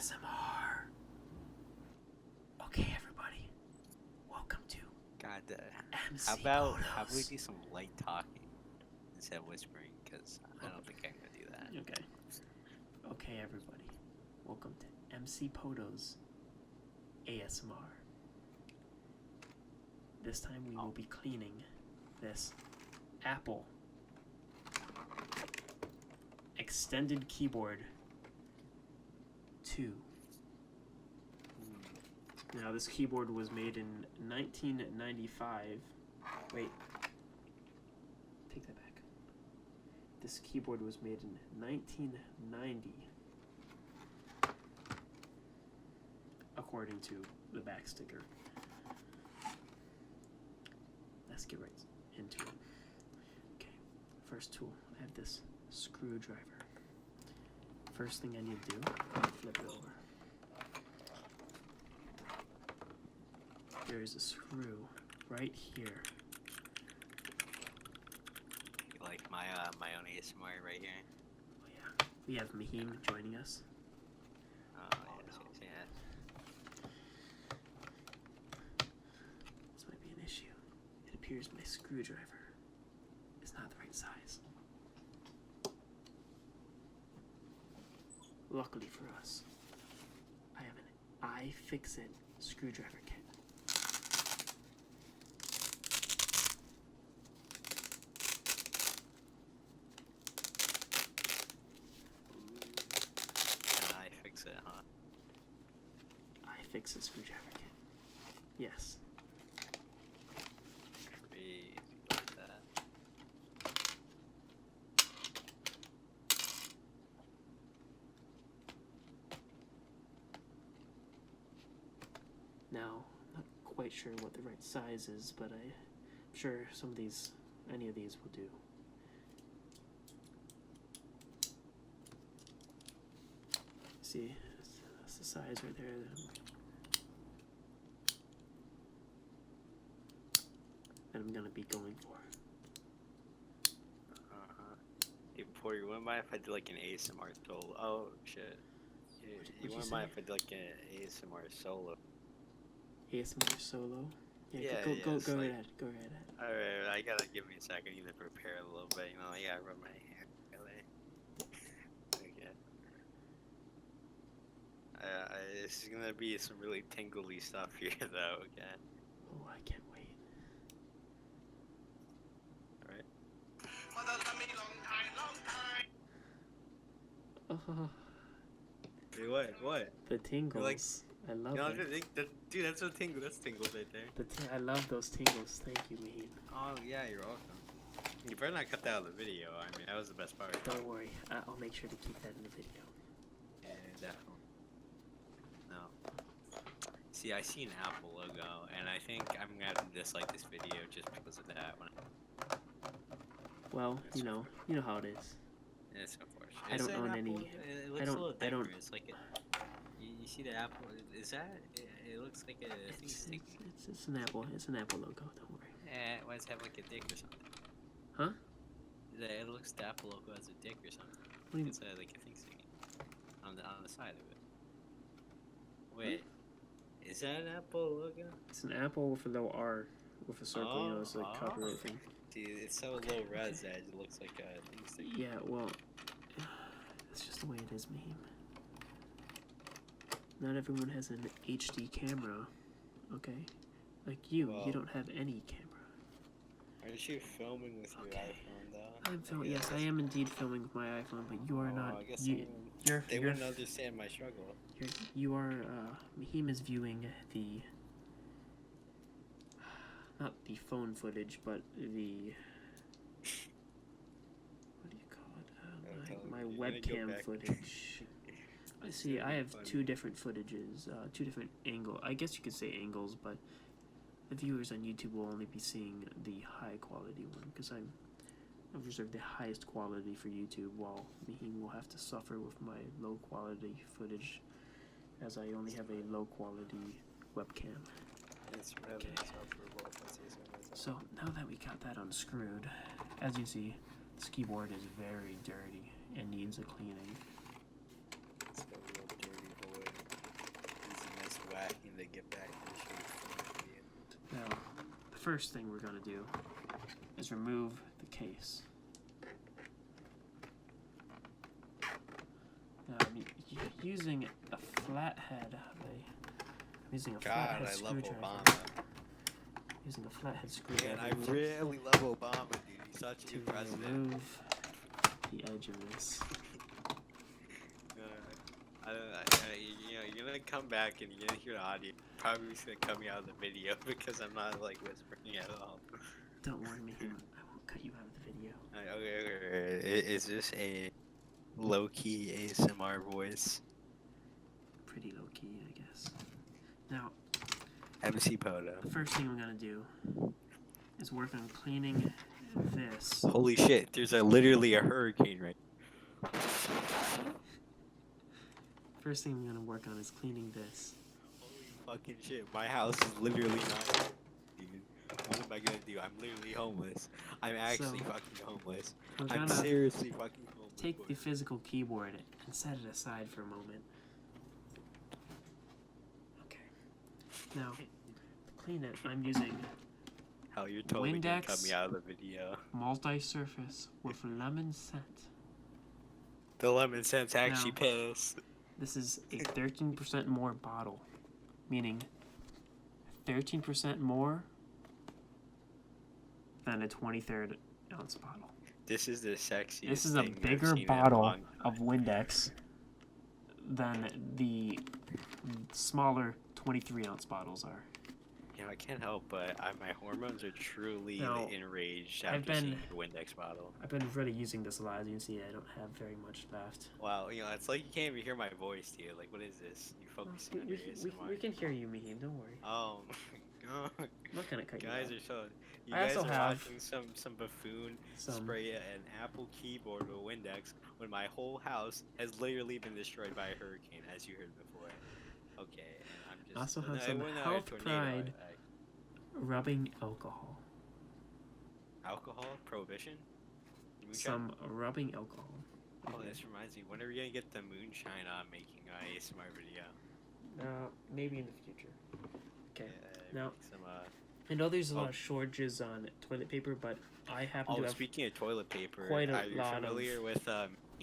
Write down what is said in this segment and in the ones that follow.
ASMR. Okay, everybody, welcome to God, MC how about we Podos. do some light talking instead of whispering? Because I don't think I can do that. Okay. Okay, everybody, welcome to MC Podos ASMR. This time we will be cleaning this Apple extended keyboard 2. Now, this keyboard was made in 1995. Wait. Take that back. This keyboard was made in 1990. According to the back sticker. Let's get right into it. Okay, first tool. I have this screwdriver. First thing I need to do, flip it over. There is a screw right here. You like my own ASMR right here. Oh yeah, we have Mahim joining us. Oh yes, yes. This might be an issue. It appears my screwdriver is not the right size. Luckily for us, I have an iFixit screwdriver kit. Can I fix it, huh? iFixit screwdriver kit. Yes. Crazy like that. Now, not quite sure what the right size is, but I'm sure any of these will do. See, that's the size right there that I'm gonna be going for. Hey, Porter, you wouldn't mind if I did like an ASMR solo? Oh shit. You wouldn't mind if I did like an ASMR solo? ASMR solo? Yeah, go it's right like- ahead. Go right ahead. Alright, I gotta give me a second. I need to prepare a little bit. You know, I gotta rub my hair. Okay. This is gonna be some really tingly stuff here, though. Okay. Oh, I can't wait. Oh, Hey, what? the tingles. I love them. Dude, that's a tingle. That's tingles right there. I love those tingles. Thank you, Mahim. Oh yeah, you're welcome. You better not cut that out of the video. I mean, that was the best part. Don't worry. I'll make sure to keep that in the video. Yeah, definitely. No. See, I see an Apple logo, and I think I'm gonna have to dislike this video just because of that one. Well, you know how it is. It's unfortunate. I don't own any. It looks a little different. It's like you see the apple. Is that? It looks like a thing sticky. It's an apple. It's an Apple logo. Don't worry. Why does it have like a dick or something? Huh? It looks the Apple logo as a dick or something. What do you It's like a thing sticking on the side of it. Wait, is that an Apple logo? It's an apple with a little R with a circle. You know, it's like a copyright thing. Dude, it's so low res that it looks like a thing sticking. Yeah. Well, it's just the way it is, Mahim. Not everyone has an HD camera. Okay. Like you don't have any camera. Aren't you filming with your iPhone though? I'm filming. Yes, I am indeed filming with my iPhone, but you are not. I guess They wouldn't understand my struggle. You are. Mahim is viewing the. Not the phone footage, but the. What do you call it? My webcam footage. See, I have two different footages, two different angles. I guess you could say angles, but the viewers on YouTube will only be seeing the high quality one because I've reserved the highest quality for YouTube, while Mahim will have to suffer with my low quality footage as I only have a low quality webcam. It's really insufferable. So now that we got that unscrewed, as you see, this keyboard is very dirty and needs a cleaning. It's got a real dirty boy. first thing we're going to do is remove the case. Now, I'm using a flathead. I'm using a flathead screwdriver. Obama. Using a flathead screwdriver. Man, I really love Obama, dude. He's such a good president. Remove the edge of this. You're gonna come back and you're gonna hear the audio. Probably it's gonna cut me out of the video because I'm not like whispering at all. Don't worry, Mickey. I won't cut you out of the video. Okay. Is this a low-key ASMR voice? Pretty low-key, I guess. Now, MC Podo. the first thing I'm gonna do is work on cleaning this. Holy shit! There's literally a hurricane right. First thing I'm gonna work on is cleaning this. Holy fucking shit! My house is literally not. Dude, what am I gonna do? I'm literally homeless. I'm actually fucking homeless. I'm seriously fucking homeless. Take the physical keyboard and set it aside for a moment. Okay. Now, to clean it, I'm using Hell, you're totally gonna Windex cut me out of the video. multi-surface with lemon scent. The lemon scent's actually piss. This is a 13% more bottle, meaning 13% more than a 23rd ounce bottle. This is the sexiest. This is a thing bigger I've seen bottle of Windex than the smaller 23 ounce bottles are. You know, I can't help but my hormones are truly Now, enraged after seeing the Windex bottle. I've been really using this a lot. As you can see, I don't have very much left. Wow, it's like you can't even hear my voice, dude. Like, what is this? You focusing on your ASMR? We can hear you, Mahim. Don't worry. Oh my god. I'm not gonna cut you guys out. are so. You I guys also are have watching some buffoon spray an Apple keyboard with Windex when my whole house has literally been destroyed by a hurricane, as you heard before. Okay, and I'm just. Also have some Health Pride rubbing alcohol. Alcohol prohibition. Moonshine? Some rubbing alcohol. Oh, this reminds me. When are we gonna get the moonshine making an ASMR video? Maybe in the future. Okay. Yeah, now, some, I know there's a lot of shortages on toilet paper, but I happen to have. Speaking of toilet paper, quite a are you lot familiar with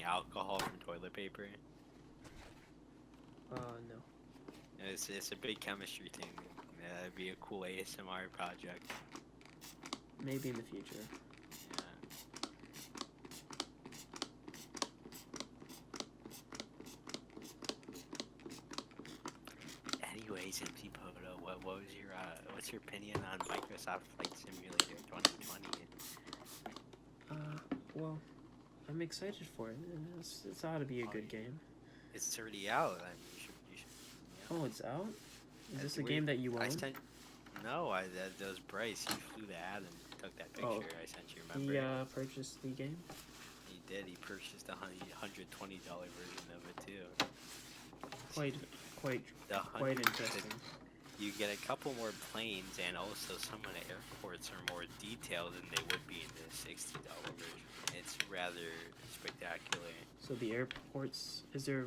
alcohol from toilet paper? No. It's a big chemistry thing. It'd be a cool ASMR project. Maybe in the future. Yeah. Anyways, MC Podo, what was your what's your opinion on Microsoft Flight Simulator 2020? Well, I'm excited for it. It's ought to be a good game. It's already out. I mean, you should. Oh, it's out? Is this a game that you own? No, that was Bryce. He flew the ad and took that picture. I sent you. Remember? He purchased the game. He did. He purchased a $120 version of it too. Quite interesting. You get a couple more planes, and also some of the airports are more detailed than they would be in the $60 version. It's rather spectacular. So the airports, is there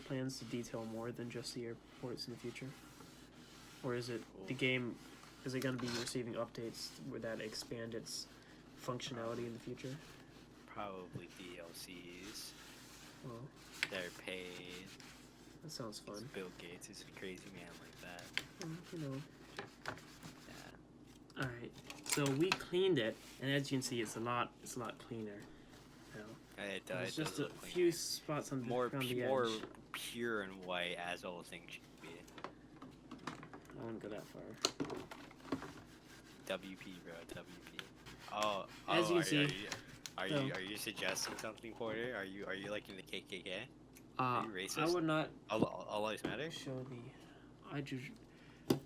plans to detail more than just the airports in the future? Or is it the game, is it going to be receiving updates that expand its functionality in the future? Probably DLCs. Well, They're paid. That sounds fun. It's Bill Gates is a crazy man like that. You know. Yeah. Alright, so we cleaned it, and as you can see, it's a lot cleaner now. It does. There's just a few spots on the edge. More pure and white, as all things should be. I won't go that far. WP, bro. WP. Oh, as you can see, are you suggesting something, Porter? Are you like in the KKK? Are you racist? I would not. All lives matter.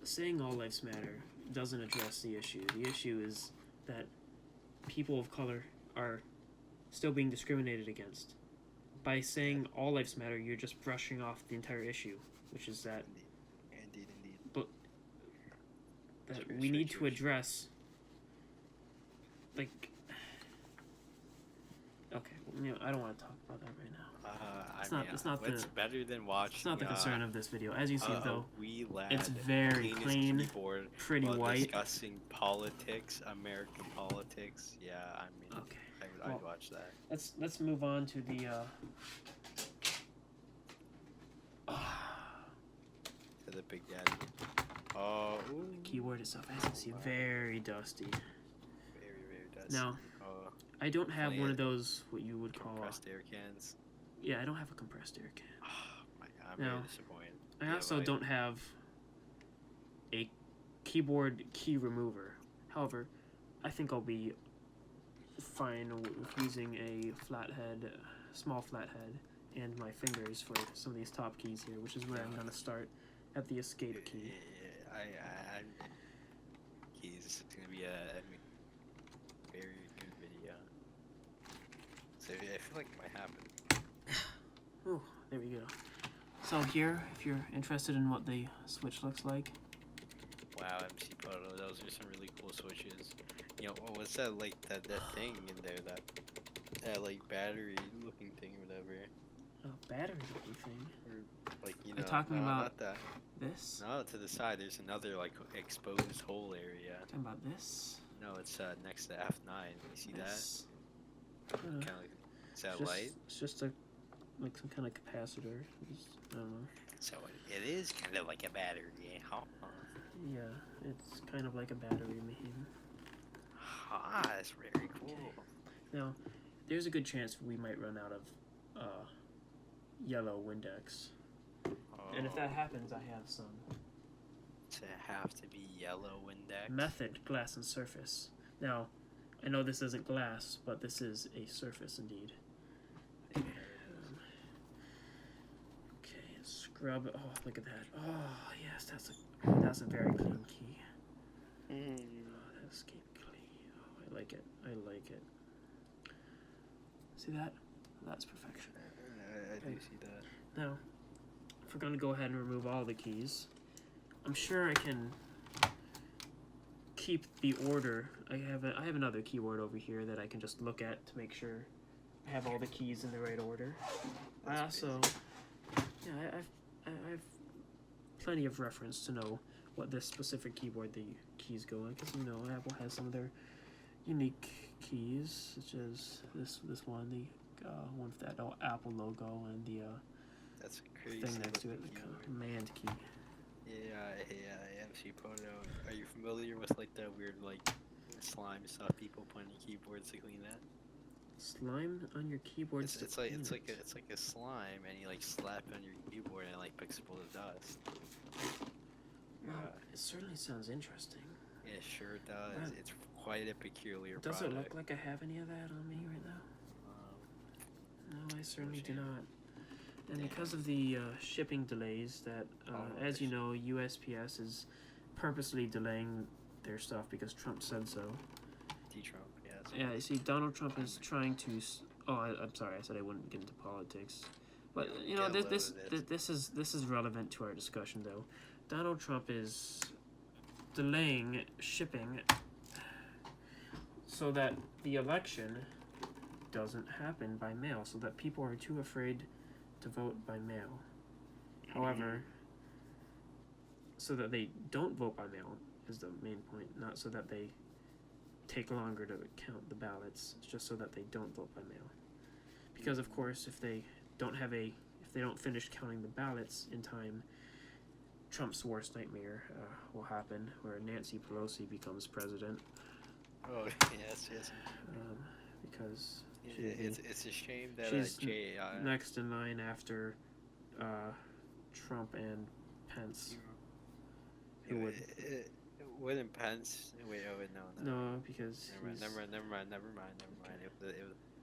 Saying all lives matter doesn't address the issue. The issue is that people of color are still being discriminated against. By saying all lives matter, you're just brushing off the entire issue, which is that. Indeed. But that we need to address. Like. Okay, You know, I don't want to talk about that right now. It's not what's better than watching? It's not the concern of this video. As you see, though, wee lad it's very clean, keyboard pretty while white. discussing politics, American politics. Yeah, I mean, okay. I'd watch that. Let's move on to the. To the Big Daddy. Oh, ooh. The keyboard itself, as you can see, very dusty. Very dusty. Now, I don't have one of those what you would call compressed air cans. Yeah, I don't have a compressed air can. Oh my god, I'm now, very disappointed. I also don't have a keyboard key remover. However, I think I'll be fine with using a flathead, small flathead, and my fingers for some of these top keys here, which is where I'm gonna start at the escape key. I keys. It's gonna be a very good video. So I feel like it might happen. Oh, there we go. So here, if you're interested in what the switch looks like. Wow, MC Podo, those are some really cool switches. You know, what's that like that thing in there that like battery looking thing or whatever? A battery looking thing. Or like You're talking about not that. This? No, to the side. There's another like exposed hole area. Talking about this? No, it's next to F9. You see this? that? Kind of like, is that light? It's just a like some kind of capacitor. I don't know. So it is kind of like a battery, huh? Yeah, it's kind of like a battery machine. Ah, that's very cool. Okay. Now, there's a good chance we might run out of yellow Windex. And if that happens, I have some. To have to be yellow Windex? Method, glass and surface. Now, I know this isn't glass, but this is a surface indeed. Okay, scrub. Oh, look at that. Oh, yes, that's a very clean key. Oh, that escape key. Oh, I like it. I like it. See that? That's perfection. I do see that. Now, if we're going to go ahead and remove all the keys, I'm sure I can keep the order. I have another keyboard over here that I can just look at to make sure I have all the keys in the right order. I also, yeah, I've plenty of reference to know what this specific keyboard the keys go in, because you know Apple has some of their unique keys, such as this one, the one with that Apple logo and the that's crazy thing next to it, the command key. Yeah, MC Podo. Are you familiar with like the weird like slime stuff people put on your keyboards to clean that? Slime on your keyboard? It's like a slime, and you like slap it on your keyboard and it like picks up all the dust. Well, it certainly sounds interesting. It sure does. It's quite a peculiar Does product. it look like I have any of that on me right now? No, I certainly do not. And because of the shipping delays that, as you know, USPS is purposely delaying their stuff because Trump said so. Trump, yes. Yeah, you see, Donald Trump is trying to... I'm sorry, I said I wouldn't get into politics. But, you know, this is relevant to our discussion, though. Donald Trump is delaying shipping so that the election doesn't happen by mail, so that people are too afraid to vote by mail. However, so that they don't vote by mail is the main point, not so that they take longer to count the ballots. It's just so that they don't vote by mail. Because of course, if they don't finish counting the ballots in time, Trump's worst nightmare will happen, where Nancy Pelosi becomes president. Oh yes. Because it's a shame that she's next in line after Trump and Pence. Wouldn't Pence? Wait, no. No, because never mind.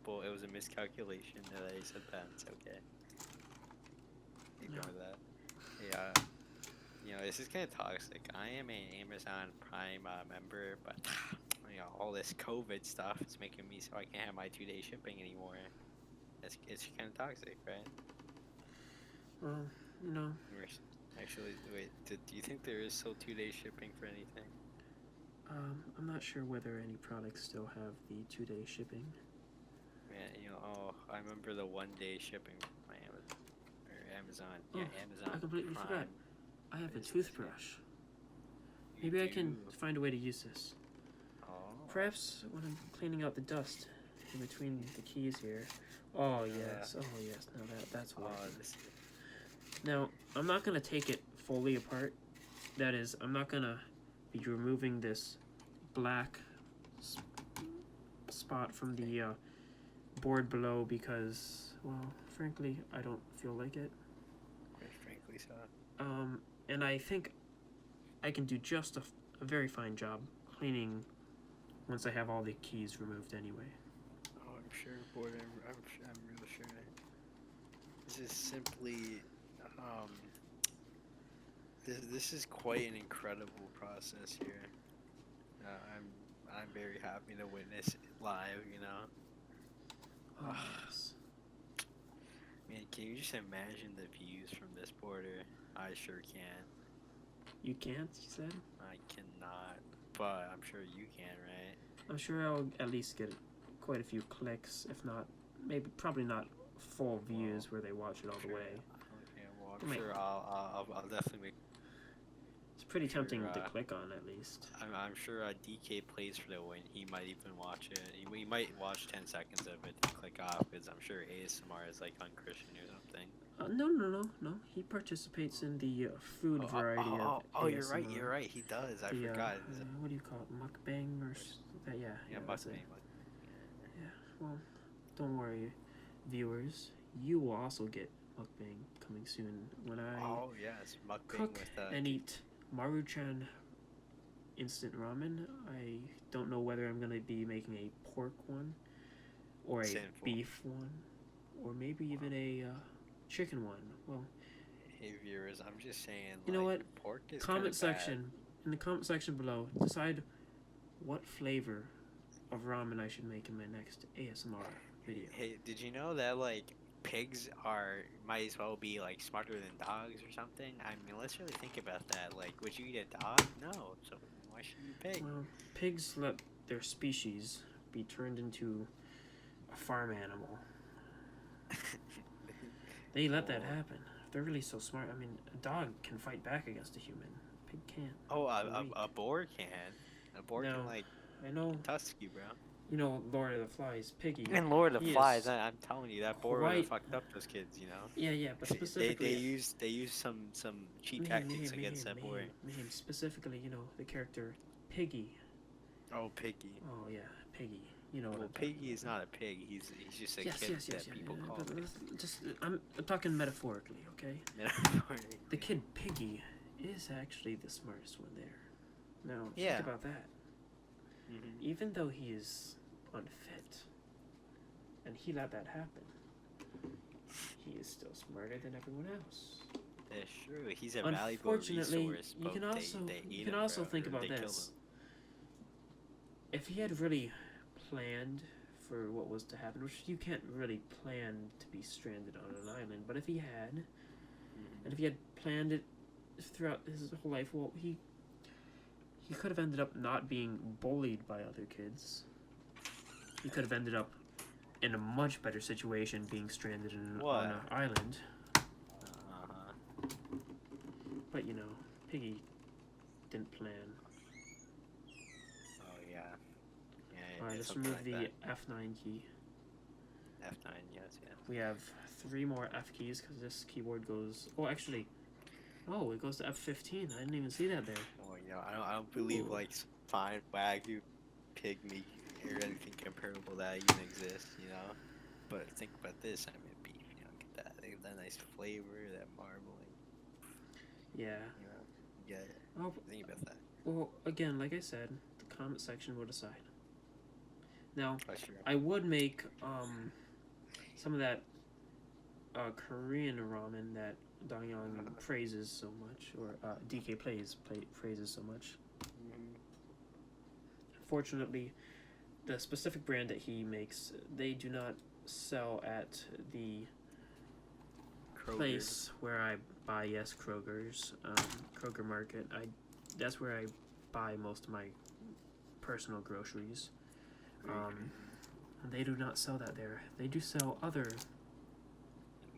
It was a miscalculation that I said Pence. Okay. Ignore that. Yeah. You know, this is kind of toxic. I am an Amazon Prime member, but you know, all this COVID stuff is making me so I can't have my 2-day shipping anymore. It's kind of toxic, right? Well, you know. Actually, wait. Do you think there is still 2-day shipping for anything? I'm not sure whether any products still have the 2-day shipping. Yeah, you know, I remember the 1 day shipping from my Amazon. Oh, Yeah, Amazon I completely Prime. forgot. I have a is- toothbrush. You Maybe I can do- find a way to use this. Oh. Perhaps when I'm cleaning out the dust in between the keys here. Oh yes, oh yes. Now that's working. This Now I'm not gonna take it fully apart. That is, I'm not gonna be removing this black spot from the board below because, well, frankly, I don't feel like it. frankly so. And I think I can do just a very fine job cleaning once I have all the keys removed anyway. Oh, I'm sure, board. I'm real sure. This is simply, this is quite an incredible process here. I'm very happy to witness it live. You know. Oh, yes. Man, can you just imagine the views from this border? I sure can. You can't, you said? I cannot, but I'm sure you can, right? I'm sure I'll at least get quite a few clicks, if not, probably not full views where they watch it all the way. Okay, well, I'm sure I'll definitely make. It's pretty Sure, tempting to click on, at least. I'm sure DK plays for the win. He might even watch it. He might watch 10 seconds of it and click off because I'm sure ASMR is like unchristian or something. No. He participates in the food variety of Oh, ASMR. you're right. He does. I forgot. What do you call it? Mukbang or that? Yeah, that's it. Mukbang. Yeah, well, don't worry, viewers. You will also get mukbang coming soon when I yes, mukbang cook with and eat Maruchan instant ramen. I don't know whether I'm gonna be making a pork one, or a beef one, or maybe even a chicken one. Well, hey viewers, I'm just saying. You know what? Pork is comment section in the comment section below. Decide what flavor of ramen I should make in my next ASMR video. Hey, did you know that pigs might as well be smarter than dogs or something? I mean, let's really think about that. Would you eat a dog? No. So why should you eat a pig? Well, pigs let their species be turned into a farm animal. They let that happen. They're really so smart. I mean, a dog can fight back against a human. A pig can't. Oh, a boar can. A boar can I know. tusk you, bro. You know, Lord of the Flies, Piggy. And Lord of the Flies, I'm telling you, that boar would have fucked up those kids, you know. Yeah, but specifically they use some cheap tactics against that boy. Specifically, you know, the character Piggy. Oh, Piggy. Oh yeah, Piggy. You know. Well, Piggy is not a pig. He's just a kid that people call. I'm talking metaphorically, okay? Metaphorically. The kid Piggy is actually the smartest one there. Now, think about that. Mm-hmm. Even though he is unfit, and he let that happen, he is still smarter than everyone else. That's true. He's a valuable resource. You can also think about this. If he had really planned for what was to happen, which you can't really plan to be stranded on an island, but if he had, and if he had planned it throughout his whole life, well, he could have ended up not being bullied by other kids. He could have ended up in a much better situation being stranded on an island. But, you know, Piggy didn't plan. Oh, yeah. Alright, let's remove the F9 key. F9, yes. We have 3 more F keys because this keyboard goes... Oh, actually... Oh, it goes to F15. I didn't even see that there. Oh, you know, I don't believe fine Wagyu, pig meat, or anything comparable to that even exists, you know. But think about this. I mean, beef. You know, get that nice flavor, that marbling. Yeah. You know, Oh, think about that. Well, again, like I said, the comment section will decide. Now, Sure. I would make some of that Korean ramen that Dongyang praises so much, or DK praises so much. Unfortunately, the specific brand that he makes, they do not sell at the place where I buy. Yes, Kroger's, Kroger Market. That's where I buy most of my personal groceries. And they do not sell that there. They do sell other.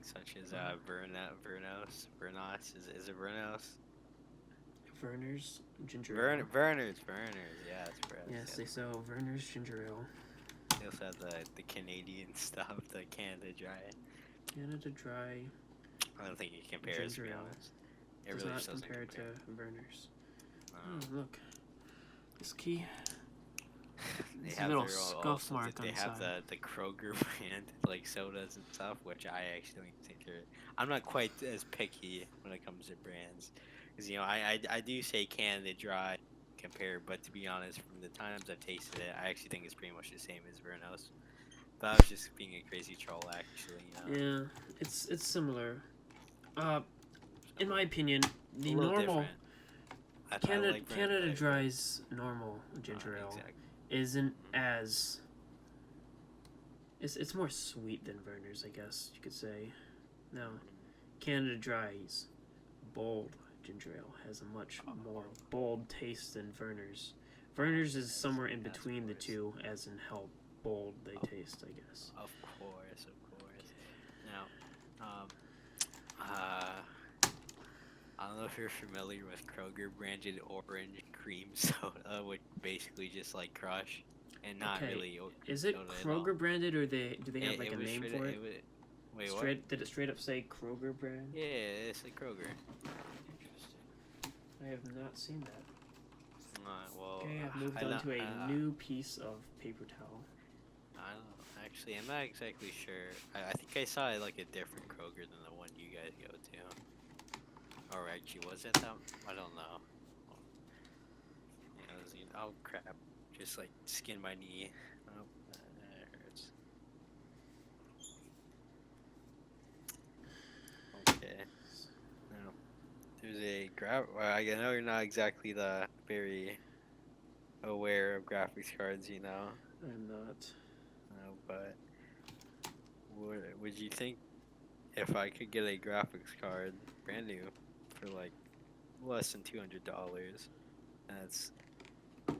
Such as Vernos. Is it Vernos? Verner's ginger ale. Verner's, yeah, it's Verner's. Yes, they sell Verner's ginger ale. They also have the Canadian stuff, the Canada Dry. Canada Dry. I don't think it compares, to be ale. honest. It Does really not just doesn't compare compare to Verner's. Um, Oh, look. This key. They It's a have little their own, scuff also, mark on they the have side. the Kroger brand, like sodas and stuff, which I actually don't think are. I'm not quite as picky when it comes to brands. Because, I do say Canada Dry compare, but to be honest, from the times I've tasted it, I actually think it's pretty much the same as Vernos. But I was just being a crazy troll, actually. Yeah, it's similar. In my opinion, the A little normal different. I like Vernos Canada better. Dry's normal ginger ale Exactly. isn't as. It's more sweet than Verner's, I guess you could say. Now, Canada Dry's bold ginger ale has a much more bold taste than Verner's. Verner's is somewhere in between the two, as in how bold they taste, I guess. Of course. Now, I don't know if you're familiar with Kroger branded orange cream soda, which basically just like Crush, and not Okay, really. Is it soda at all. Kroger branded, or do they have like a was name straight- for it? Wait, what? Did it straight up say Kroger brand? Yeah, it's like Kroger. Interesting. I have not seen that. Well, Okay, I've moved on to a new piece of paper towel. I don't know. Actually, I'm not exactly sure. I think I saw like a different Kroger than the one you guys go to. Or actually, was it that? I don't know. Oh crap! Just like skinned my knee. Oh, that hurts. Okay. Now, there's a well, I know you're not exactly the very aware of graphics cards, I'm not. but would you think if I could get a graphics card brand new for like less than $200, that's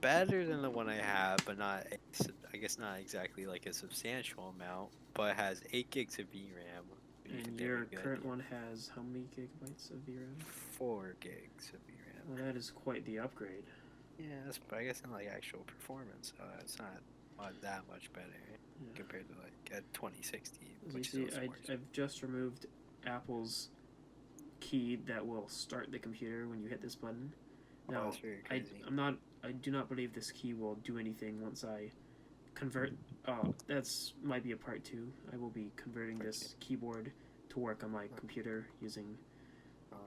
better than the one I have, but not, I guess not exactly like a substantial amount, but it has 8 gigs of VRAM. And your current one has how many gigabytes of VRAM? 4 gigs of VRAM. Well, that is quite the upgrade. Yeah, but I guess not like actual performance, so it's not that much better compared to like a 2060. As you see, I've just removed Apple's key that will start the computer when you hit this button. Now, that's very crazy. I do not believe this key will do anything once I convert. That's might be a part 2. I will be converting this keyboard to work on my computer using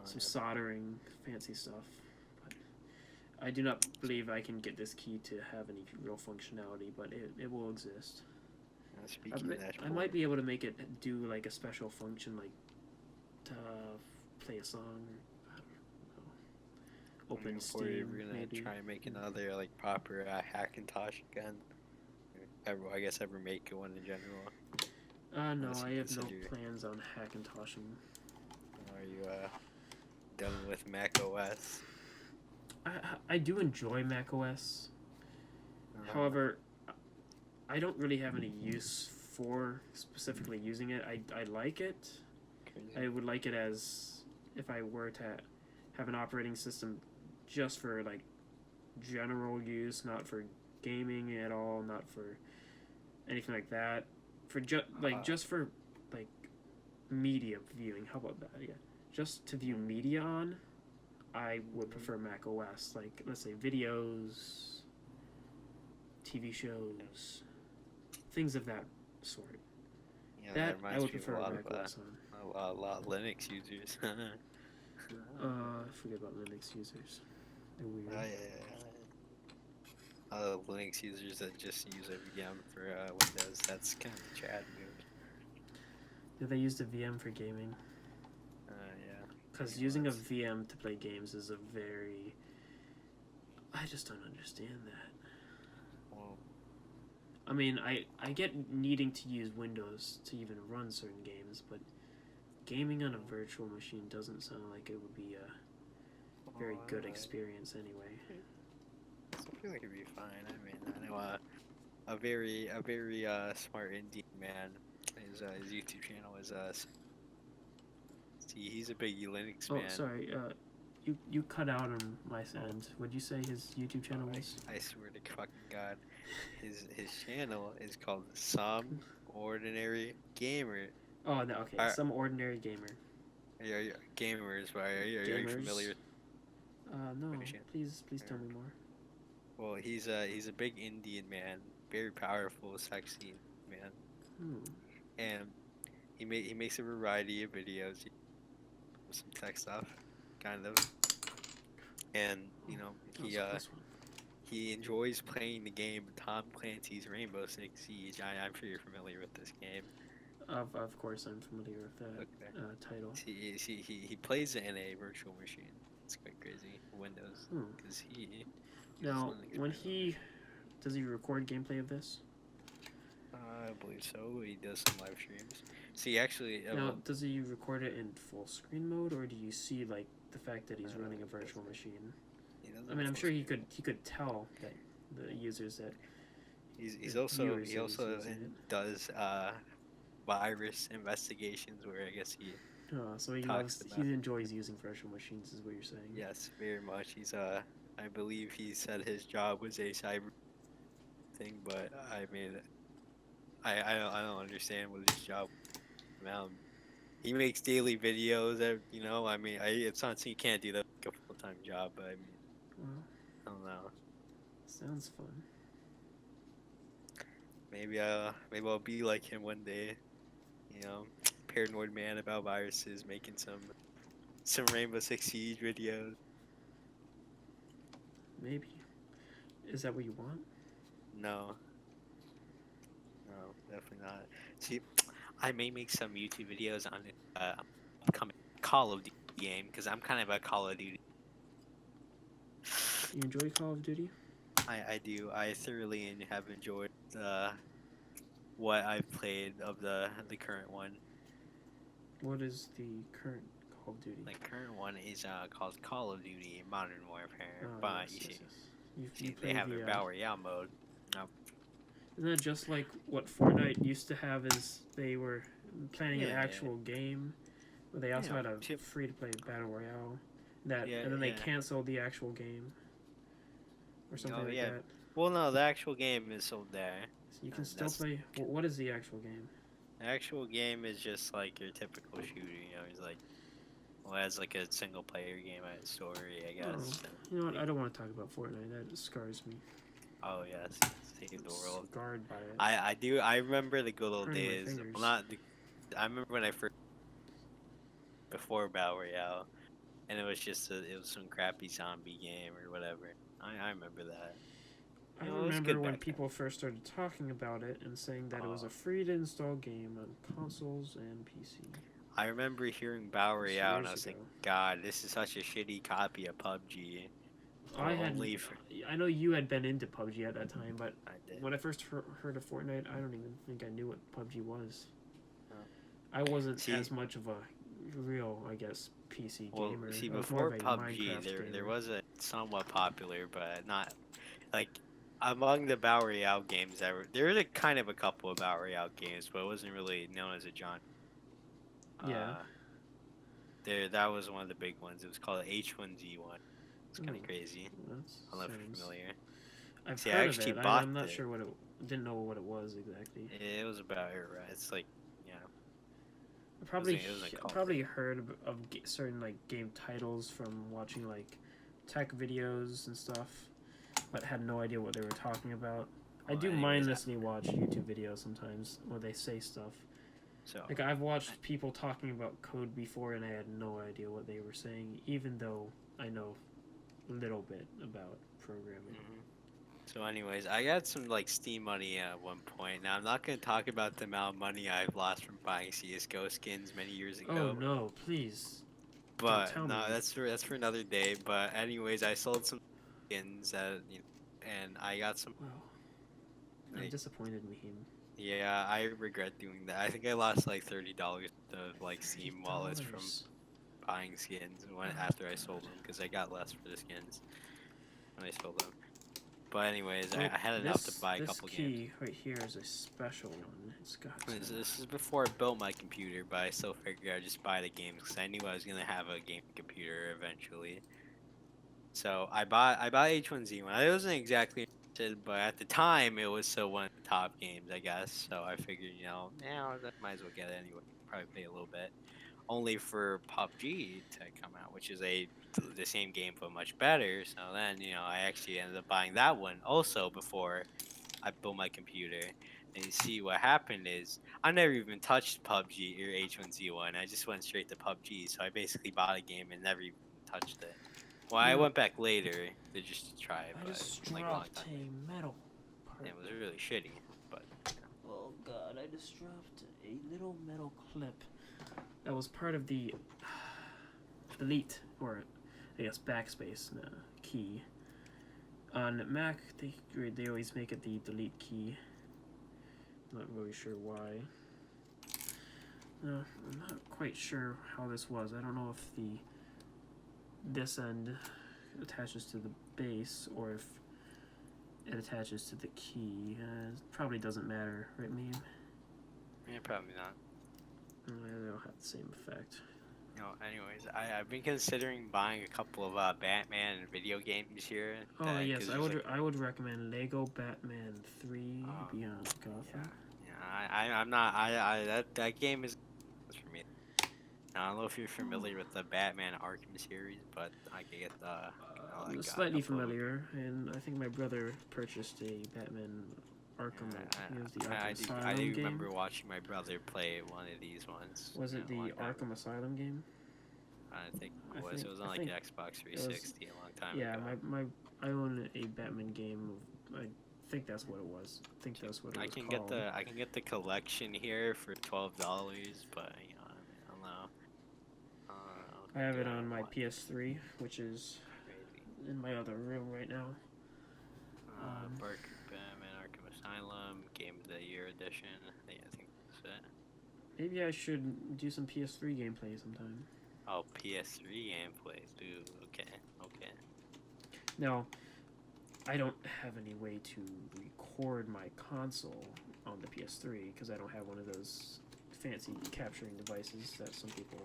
some soldering, fancy stuff. But I do not believe I can get this key to have any real functionality, but it will exist. I might be able to make it do like a special function, like to play a song. Open Steam, We're gonna maybe. try and make another like proper Hackintosh again. I guess ever make one in general. No, I have no plans on Hackintoshing. Are you done with Mac OS? I do enjoy Mac OS. However, I don't really have any use for specifically using it. I like it. I would like it as if I were to have an operating system just for like general use, not for gaming at all, not for anything like that. For just for like media viewing. How about that? Yeah, just to view media on, I would prefer Mac OS. Like let's say videos, TV shows, things of that sort. Yeah, that I would me prefer a lot Mac of OS on. a lot of Linux users. I forget about Linux users. They're weird. Linux users that just use a VM for Windows. That's kind of a Chad move. Do they use the VM for gaming? Yeah. Because using a VM to play games is a very... I just don't understand that. Well, I mean, I get needing to use Windows to even run certain games, but gaming on a virtual machine doesn't sound like it would be a very good experience anyway. I feel like it'd be fine. I mean, I know a very smart Indian man. His YouTube channel is see, he's a big Linux Oh, man. sorry. You cut out on my end. What'd you say his YouTube channel was? I swear to fucking God, his channel is called Some Ordinary Gamer. Oh no, okay. Are, Some ordinary gamer. are you gamers? But are you familiar? No. with his channel? Please tell me more. Well, he's a big Indian man, very powerful, sexy man, and he makes a variety of videos, some tech stuff, kind of, and he enjoys playing the game Tom Clancy's Rainbow Six Siege. I'm sure you're familiar with this game. Of course, I'm familiar with that title. He plays it in a virtual machine. It's quite crazy. Windows, because he. Now, does he record gameplay of this? I believe so. He does some live streams. See, actually. Now, does he record it in full screen mode, or do you see like the fact that he's running a virtual machine? I mean, I'm sure he could tell that the users that. He also does virus investigations where I guess he. So he enjoys using virtual machines, is what you're saying? Yes, very much. I believe he said his job was a cyber thing, but I mean, I don't understand what his job. He makes daily videos. I mean, it's not saying you can't do that like a full-time job, but I mean, I don't know. Sounds fun. Maybe I'll be like him one day. Paranoid man about viruses, making some Rainbow Six Siege videos. Maybe. Is that what you want? No, definitely not. See, I may make some YouTube videos on upcoming Call of Duty game because I'm kind of a Call of Duty. You enjoy Call of Duty? I do. I thoroughly have enjoyed what I've played of the current one. What is the current Call of Duty? The current one is called Call of Duty Modern Warfare. But they have their Battle Royale mode. No. Isn't that just like what Fortnite used to have? Is they were planning an actual game, but they also had a free-to-play Battle Royale. And then they canceled the actual game, or something like that. Well, no, the actual game is sold there. So you can still play. What is the actual game? The actual game is just like your typical shooter. It's like, it has like a single-player game, story, I guess. You know what? I don't want to talk about Fortnite. That scars me. Oh yes, saved the world. Scarred by it. I do. I remember the good old days. Well, I remember when I first before Battle Royale, and it was just it was some crappy zombie game or whatever. I remember that. I remember when people first started talking about it and saying that it was a free-to-install game on consoles and PC. I remember hearing Battle Royale and I was thinking, God, this is such a shitty copy of PUBG. I know you had been into PUBG at that time, but when I first heard of Fortnite, I don't even think I knew what PUBG was. I wasn't as much of a real, I guess, PC gamer. Well, see, before PUBG, there was a somewhat popular, but not like among the Battle Royale games. There was kind of a couple of Battle Royale games, but it wasn't really known as a genre. Yeah. That was one of the big ones. It was called H1Z1. It's kind of crazy. I don't know if you're familiar. I've heard of it. I'm not sure what it. Didn't know what it was exactly. It was about it, right? It's like, I probably heard of certain like game titles from watching like tech videos and stuff, but had no idea what they were talking about. I do mindlessly watch YouTube videos sometimes where they say stuff. So, like I've watched people talking about code before, and I had no idea what they were saying, even though I know a little bit about programming. So anyways, I got some like Steam money at one point. Now I'm not going to talk about the amount of money I've lost from buying CS:GO skins many years ago. Oh no, please. But no, that's for another day. But anyways, I sold some skins and I got some. Wow. I'm disappointed, Mahim. Yeah, I regret doing that. I think I lost like $30 of like Steam wallets from buying skins after I sold them because I got less for the skins when I sold them. But anyways, Well, I had enough to buy a couple this games. key right here is a special one. It's got. This is before I built my computer, but I still figured I'd just buy the games because I knew I was gonna have a gaming computer eventually. So I bought H1Z1. I wasn't exactly interested, but at the time it was still one of the top games, I guess. So I figured, yeah, I might as well get it anyway. Probably pay a little bit. Only for PUBG to come out, which is the same game but much better. So then, I actually ended up buying that one also before I built my computer. And you see what happened is I never even touched PUBG or H1Z1. I just went straight to PUBG. So I basically bought a game and never even touched it. Well, I Now, went back later to just try it, I but just like a long dropped time. a metal part. It was really shitty, but. Oh god, I just dropped a little metal clip that was part of the delete, or I guess backspace key. On Mac, they always make it the delete key. Not really sure why. No, I'm not quite sure how this was. I don't know if this end attaches to the base or if it attaches to the key. It probably doesn't matter, right, meme? Yeah, probably not. They don't have the same effect. Anyways, I've been considering buying a couple of Batman video games here. Oh yes, I would recommend Lego Batman 3 Beyond Gotham. Yeah, I'm not. That game is for me. I don't know if you're familiar with the Batman Arkham series, but I can get the. I'm slightly familiar, and I think my brother purchased a Batman Arkham. I do remember watching my brother play one of these ones. Was it the Arkham Asylum game? I think it was. It was on like the Xbox 360 a long time ago. Yeah, I own a Batman game. I think that's what it was. I think that's what it was called. I can get the collection here for $12, but I don't know. I have it on my PS3, which is in my other room right now. Batman Arkham Asylum Game of the Year edition. Yeah, I think that's it. Maybe I should do some PS3 gameplay sometime. Oh, PS3 gameplay, dude. Okay. Now, I don't have any way to record my console on the PS3 because I don't have one of those fancy capturing devices that some people.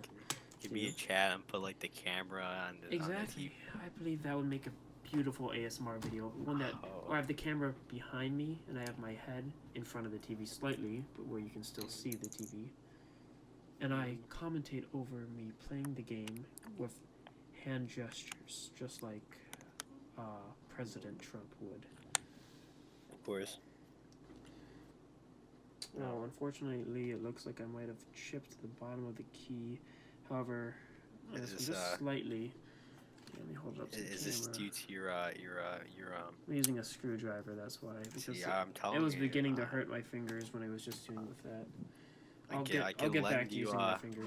Give me a chat and put like the camera on the Exactly. I believe that would make a beautiful ASMR video. One that where I have the camera behind me and I have my head in front of the TV slightly, but where you can still see the TV. And I commentate over me playing the game with hand gestures, just like President Trump would. Of course. Well, unfortunately, it looks like I might have chipped the bottom of the key. However, just slightly. Let me hold up. Is this due to your I'm using a screwdriver. That's why. Because I'm telling you, it was beginning to hurt my fingers when I was just doing with that. I'll get back to using my fingers.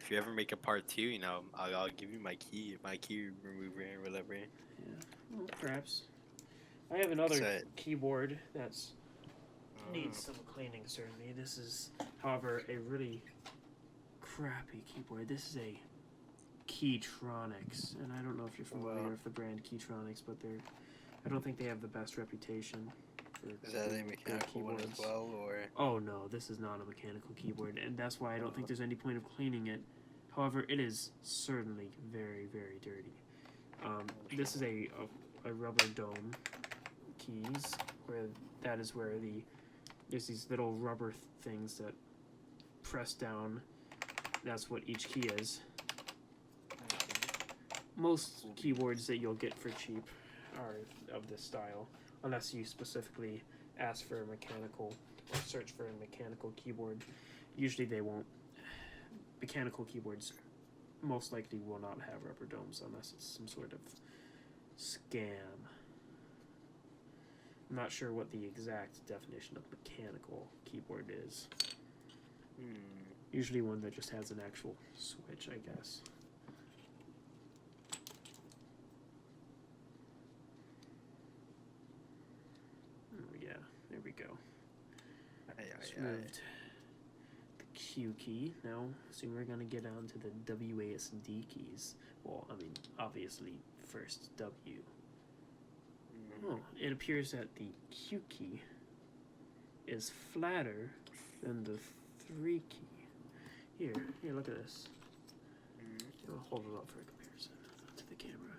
If you ever make a part 2, I'll give you my key remover or whatever. Yeah, well, perhaps. I have another keyboard that's needs some cleaning. Certainly, this is, however, a really crappy keyboard. This is a Keytronics, and I don't know if you're familiar with the brand Keytronics, but I don't think they have the best reputation. Is that a mechanical one as well, or? Oh no, this is not a mechanical keyboard, and that's why I don't think there's any point of cleaning it. However, it is certainly very, very dirty. This is a rubber dome keys, where that is where there's these little rubber things that press down. That's what each key is. Most keyboards that you'll get for cheap are of this style, unless you specifically ask for a mechanical or search for a mechanical keyboard. Usually they won't. Mechanical keyboards most likely will not have rubber domes unless it's some sort of scam. I'm not sure what the exact definition of mechanical keyboard is. Usually one that just has an actual switch, I guess. Oh yeah, there we go. Just moved the Q key. Now, soon we're gonna get on to the WASD keys. Well, I mean, obviously, first W. Oh, it appears that the Q key is flatter than the 3 key. Here, look at this. I'll hold it up for a comparison to the camera.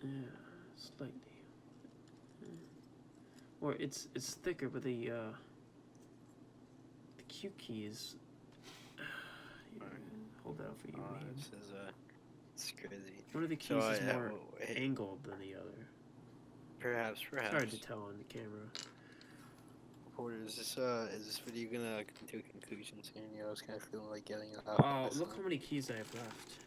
Yeah, slightly. Or it's thicker, but the Q key is. Hold that up for you. This is it's crazy. One of the keys is more angled than the other. Perhaps. It's hard to tell on the camera. Porter, is this video gonna come to a conclusion soon? I was kind of feeling like getting it out. Oh, look how many keys I have left.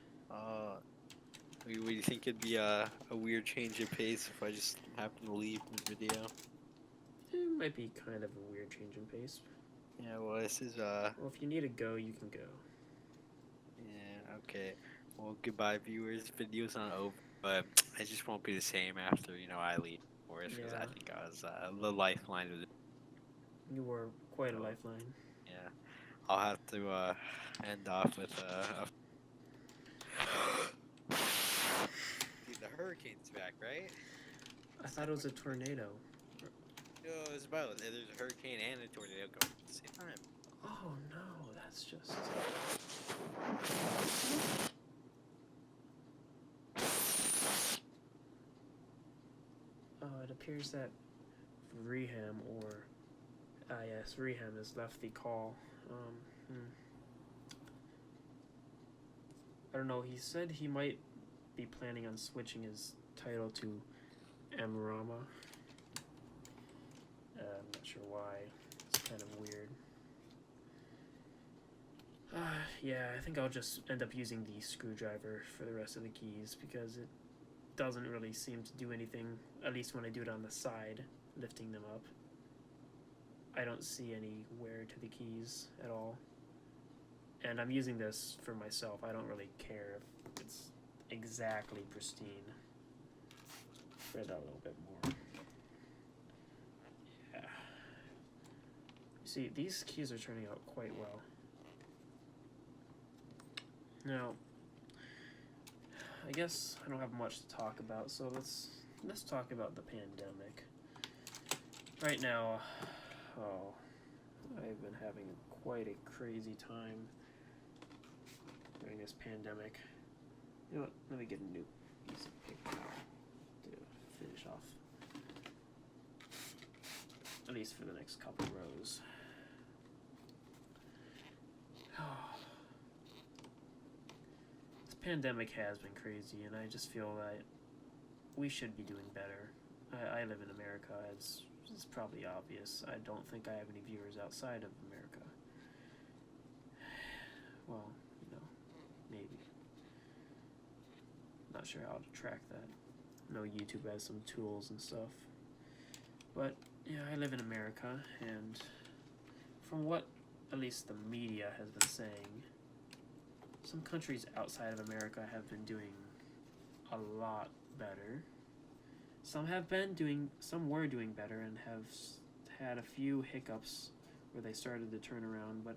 Would you think it'd be a weird change of pace if I just happen to leave the video? It might be kind of a weird change in pace. Yeah, well, this is Well, if you need to go, you can go. Yeah, okay. Well, goodbye, viewers. Video's not over, but it just won't be the same after, I leave, of course, because I think I was the lifeline of the... You were quite a lifeline. Yeah. I'll have to end off with Dude, the hurricane's back, right? I thought it was a tornado. No, it's about there's a hurricane and a tornado going at the same time. Oh no, that's just... it appears that Reham, or... yes, Reham has left the call. I don't know, he said he might be planning on switching his title to Amrama. I'm not sure why. It's kind of weird. Yeah, I think I'll just end up using the screwdriver for the rest of the keys because it doesn't really seem to do anything, at least when I do it on the side, lifting them up. I don't see any wear to the keys at all. And I'm using this for myself. I don't really care if it's exactly pristine. Spread out a little bit more. Yeah. You see, these keys are turning out quite well. Now, I guess I don't have much to talk about, so let's talk about the pandemic. Right now, I've been having quite a crazy time during this pandemic. You know what? Let me get a new piece of paper now to finish off. At least for the next couple rows. This pandemic has been crazy, and I just feel that we should be doing better. I live in America, as it's probably obvious. I don't think I have any viewers outside of America. Well, maybe. Not sure how to track that. I know YouTube has some tools and stuff. But, yeah, I live in America, and from what at least the media has been saying, some countries outside of America have been doing a lot better. Some were doing better and have had a few hiccups where they started to turn around, but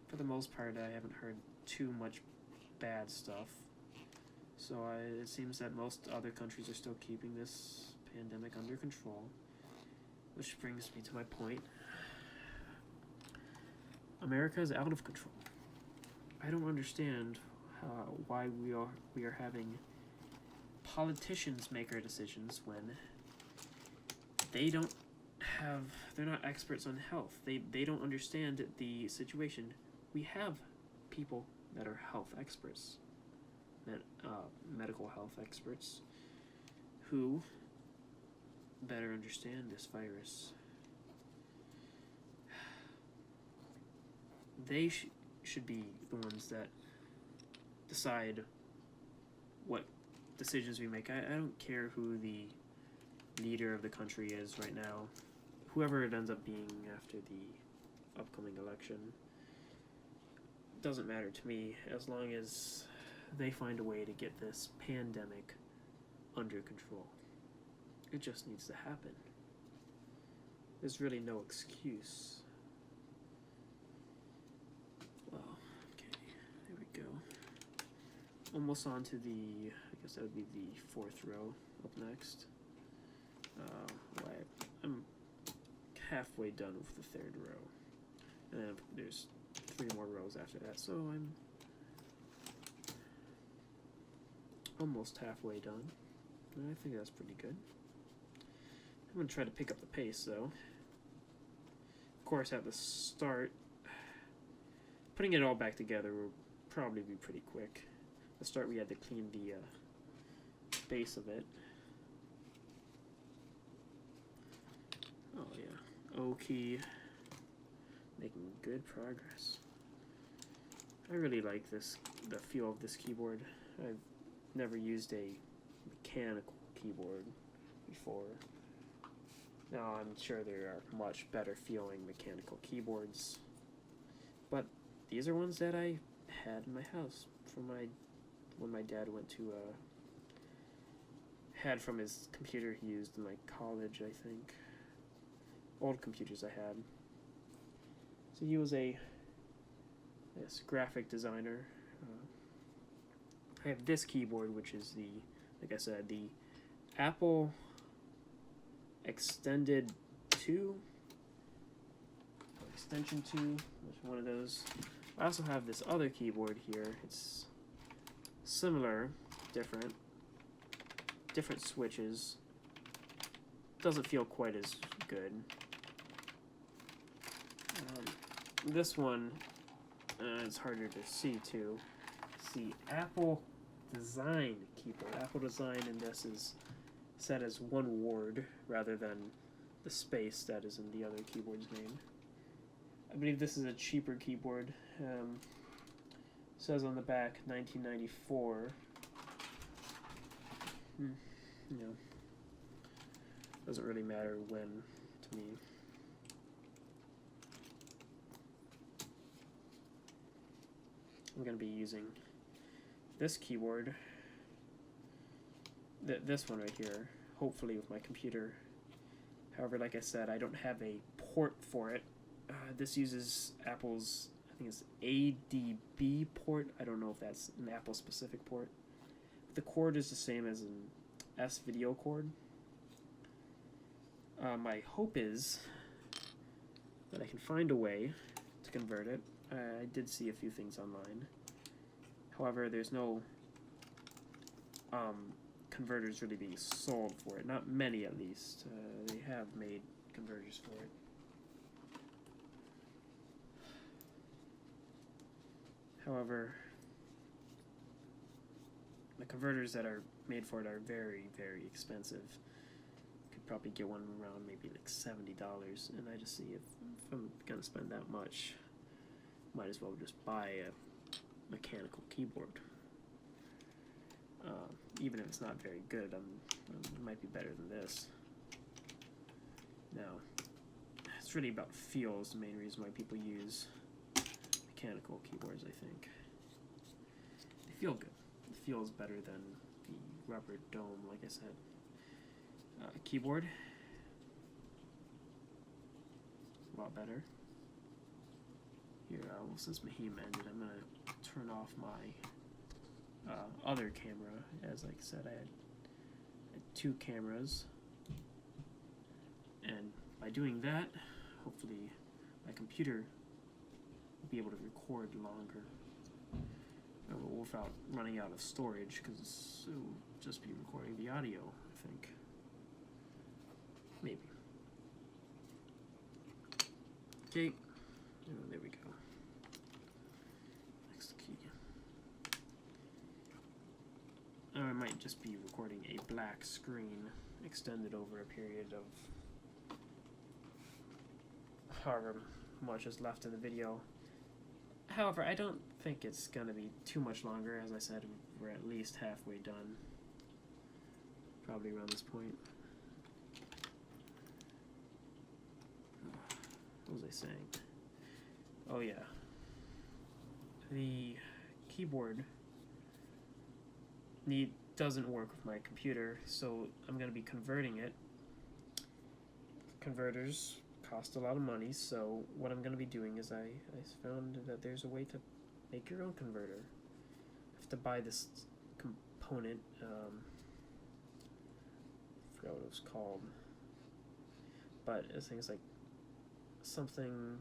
for the most part, I haven't heard too much bad stuff. So it seems that most other countries are still keeping this pandemic under control, which brings me to my point. America is out of control. I don't understand why we are having politicians make our decisions when they're not experts on health. They don't understand the situation. We have people that are health experts, medical health experts, who better understand this virus. They should be the ones that decide what decisions we make. I don't care who the leader of the country is right now, whoever it ends up being after the upcoming election. Doesn't matter to me as long as they find a way to get this pandemic under control. It just needs to happen. There's really no excuse. Well, okay, there we go. almost on to the, I guess that would be the fourth row up next. Right, I'm halfway done with the third row. And then there's 3 more rows after that, so I'm almost halfway done. And I think that's pretty good. I'm going to try to pick up the pace, though. Of course, at the start, putting it all back together will probably be pretty quick. At the start, we had to clean the base of it. Oh, yeah. Okay. Making good progress. I really like the feel of this keyboard. I've never used a mechanical keyboard before. Now, I'm sure there are much better feeling mechanical keyboards, but these are ones that I had in my house from when my dad went to had from his computer he used in like college, I think. Old computers I had. So he was a graphic designer. I have this keyboard, which is the, like I said, the Apple Extended 2, Extension 2, which is one of those. I also have this other keyboard here. It's similar, different switches. Doesn't feel quite as good. This one, it's harder to see too. It's the Apple Design keyboard. Apple Design, and this is set as one word rather than the space that is in the other keyboard's name. I believe this is a cheaper keyboard. Says on the back 1994. You know, doesn't really matter when to me. I'm going to be using this keyboard, this one right here, hopefully with my computer. However, like I said, I don't have a port for it. This uses Apple's, I think it's ADB port. I don't know if that's an Apple specific port. The cord is the same as an S-video cord. My hope is that I can find a way to convert it. I did see a few things online. However, there's no converters really being sold for it. Not many, at least. They have made converters for it. However, the converters that are made for it are very, very expensive. You could probably get one around maybe like $70, and I just see if I'm gonna spend that much, might as well just buy a mechanical keyboard. Even if it's not very good, it might be better than this. Now, it's really about feel is the main reason why people use mechanical keyboards, I think. They feel good. It feels better than the rubber dome, like I said. Keyboard, a lot better. Here, well, since Mahim ended, I'm going to turn off my other camera. As like I said, I had 2 cameras. And by doing that, hopefully my computer will be able to record longer without running out of storage, because it will just be recording the audio, I think. Maybe. Okay. Oh, there we go. Next key. Or I might just be recording a black screen extended over a period of however much is left in the video. However, I don't think it's going to be too much longer. As I said, we're at least halfway done. Probably around this point. What was I saying? Oh yeah. The keyboard doesn't work with my computer, so I'm going to be converting it. Converters cost a lot of money, so what I'm going to be doing is I found that there's a way to make your own converter. I've to buy this component. I forgot what it was called, but I think it's like something.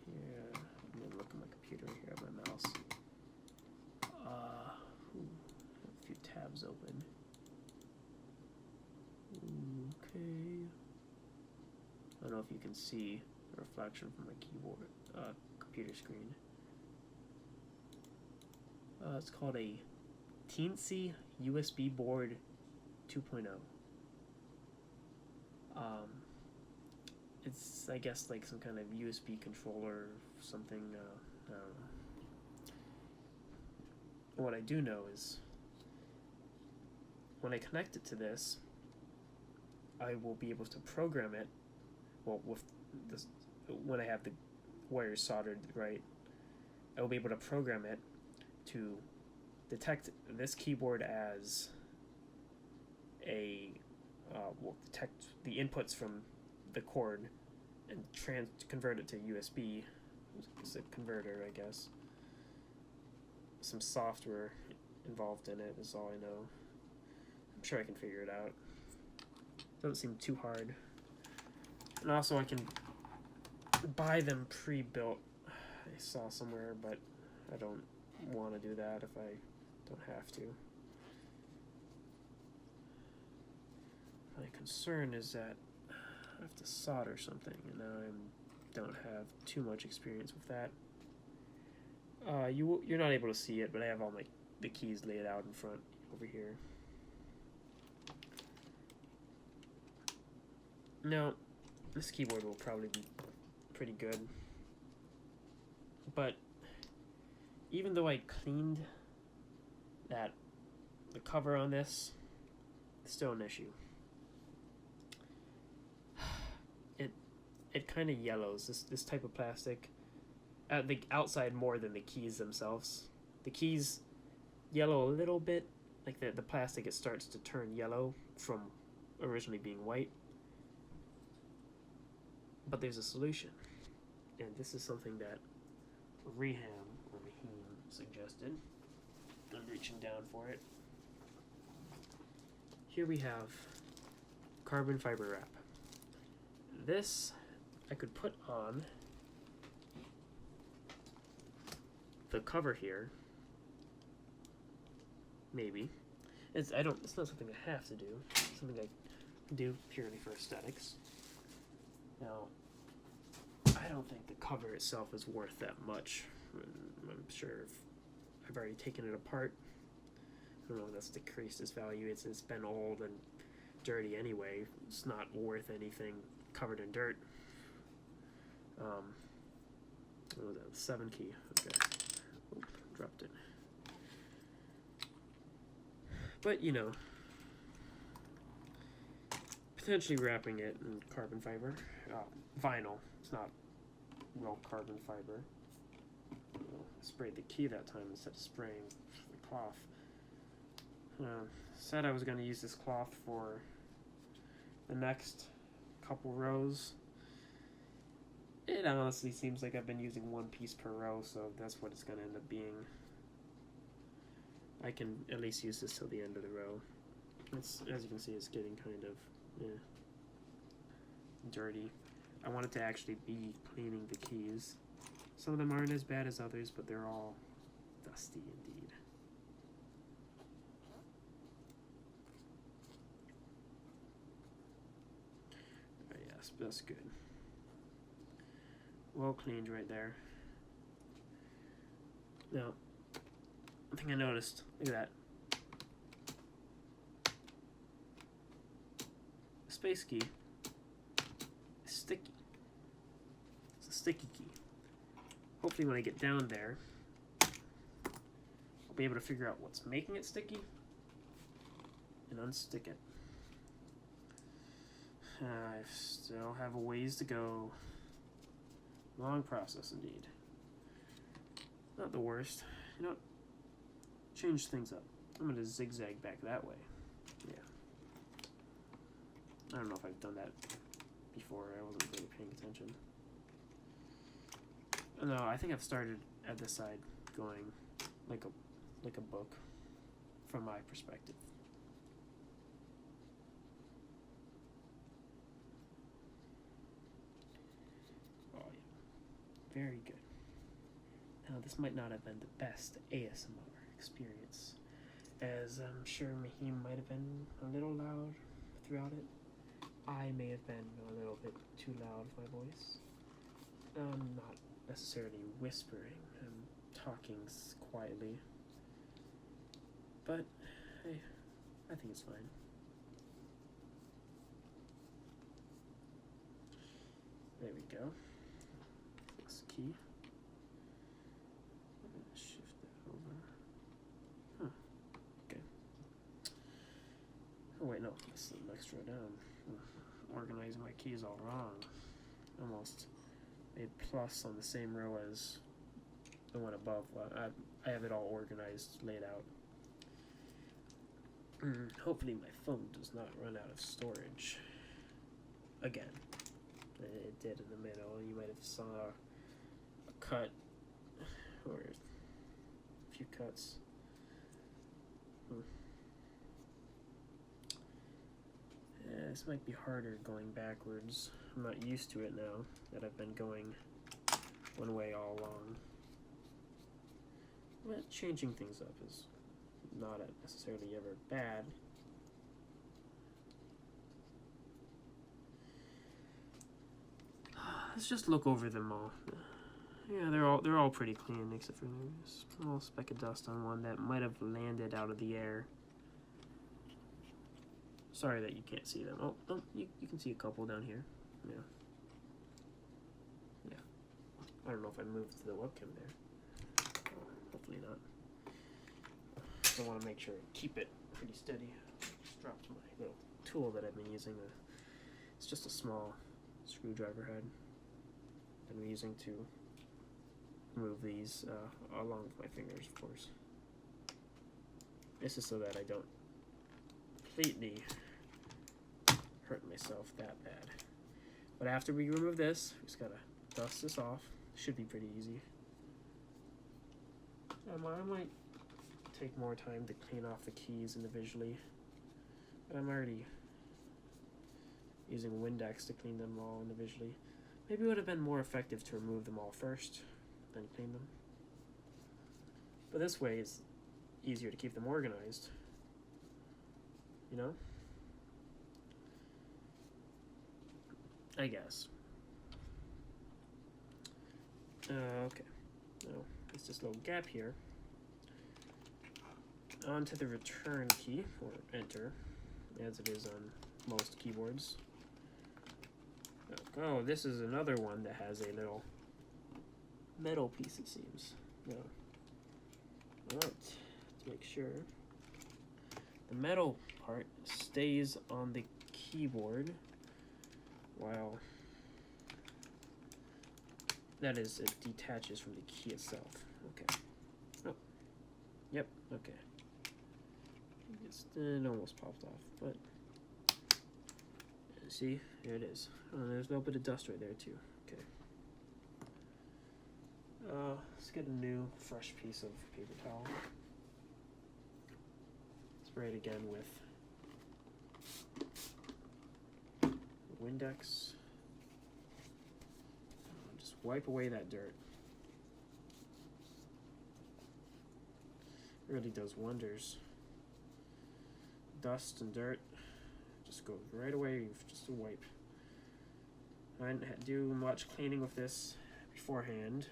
Yeah, I'm gonna look at my computer here at my mouse. A few tabs open. Okay. I don't know if you can see the reflection from my keyboard, computer screen. It's called a Teensy USB board 2.0. It's, I guess, like some kind of USB controller, something. I don't know. What I do know is when I connect it to this, I will be able to program it. Well, with this, when I have the wires soldered right, I will be able to program it to detect this keyboard as a will detect the inputs from the cord and convert it to USB. It's a converter, I guess. Some software involved in it is all I know. I'm sure I can figure it out. Doesn't seem too hard. And also I can buy them pre-built. I saw somewhere, but I don't want to do that if I don't have to. My concern is that I have to solder something, and I don't have too much experience with that. You're not able to see it, but I have all the keys laid out in front over here. Now, this keyboard will probably be pretty good, but even though I cleaned the cover on this, it's still an issue. It kind of yellows, this type of plastic. The outside more than the keys themselves. The keys yellow a little bit, like the plastic, it starts to turn yellow from originally being white. But there's a solution, and this is something that Rahim suggested. I'm reaching down for it. Here we have carbon fiber wrap. This I could put on the cover here. Maybe. It's not something I have to do. It's something I do purely for aesthetics. Now, I don't think the cover itself is worth that much. I'm sure I've already taken it apart. I don't know if that's decreased its value. It's been old and dirty anyway. It's not worth anything covered in dirt. What was that? 7 key. Okay. Oop, dropped it. But, you know, potentially wrapping it in carbon fiber. Vinyl. It's not real carbon fiber. I sprayed the key that time instead of spraying the cloth. Said I was going to use this cloth for the next couple rows. It honestly seems like I've been using one piece per row, so that's what it's going to end up being. I can at least use this till the end of the row. It's, as you can see, it's getting kind of dirty. I want it to actually be cleaning the keys. Some of them aren't as bad as others, but they're all dusty indeed. Oh, yes, that's good. Well cleaned right there. Now, one thing I noticed, look at that. The space key is sticky. It's a sticky key. Hopefully when I get down there, I'll be able to figure out what's making it sticky and unstick it. I still have a ways to go. Long process indeed. Not the worst. You know what? Change things up. I'm going to zigzag back that way. Yeah. I don't know if I've done that before. I wasn't really paying attention. No, I think I've started at this side going like like a book from my perspective. Oh yeah, very good. Now this might not have been the best ASMR experience, as I'm sure Mahim might have been a little loud throughout it. I may have been a little bit too loud with my voice. I'm not necessarily whispering, I'm talking quietly. But, hey, I think it's fine. There we go. This key. I'm gonna shift that over. Huh. Okay. Oh wait, no, this is an extra down. Organizing my keys all wrong. Almost made plus on the same row as the one above. I have it all organized, laid out. Hopefully my phone does not run out of storage. Again. It did in the middle. You might have saw a cut or a few cuts. Yeah, this might be harder going backwards. I'm not used to it now that I've been going one way all along. But changing things up is not necessarily ever bad. Let's just look over them all. Yeah, they're all pretty clean except for there's a little speck of dust on one that might have landed out of the air. Sorry that you can't see them. Oh, you can see a couple down here. Yeah. Yeah. I don't know if I moved the webcam there. Hopefully not. I want to make sure I keep it pretty steady. Just dropped my little tool that I've been using. It's just a small screwdriver head I've been using to move these along with my fingers, of course. This is so that I don't completely hurt myself that bad. But after we remove this, we just gotta dust this off. Should be pretty easy. I might take more time to clean off the keys individually, but I'm already using Windex to clean them all individually. Maybe it would have been more effective to remove them all first, then clean them. But this way it's easier to keep them organized. You know? I guess. Okay. Now, there's this little gap here. Onto the return key, or enter, as it is on most keyboards. Oh, this is another one that has a little metal piece, it seems. No. Alright, to make sure. The metal part stays on the keyboard while that is, it detaches from the key itself. Okay. Oh. Yep, okay. It almost popped off, but see, there it is. Oh, there's a little bit of dust right there too. Okay. Let's get a new, fresh piece of paper towel. Spray it again with Windex. Just wipe away that dirt. It really does wonders. Dust and dirt just goes right away, just a wipe. I didn't do much cleaning with this beforehand,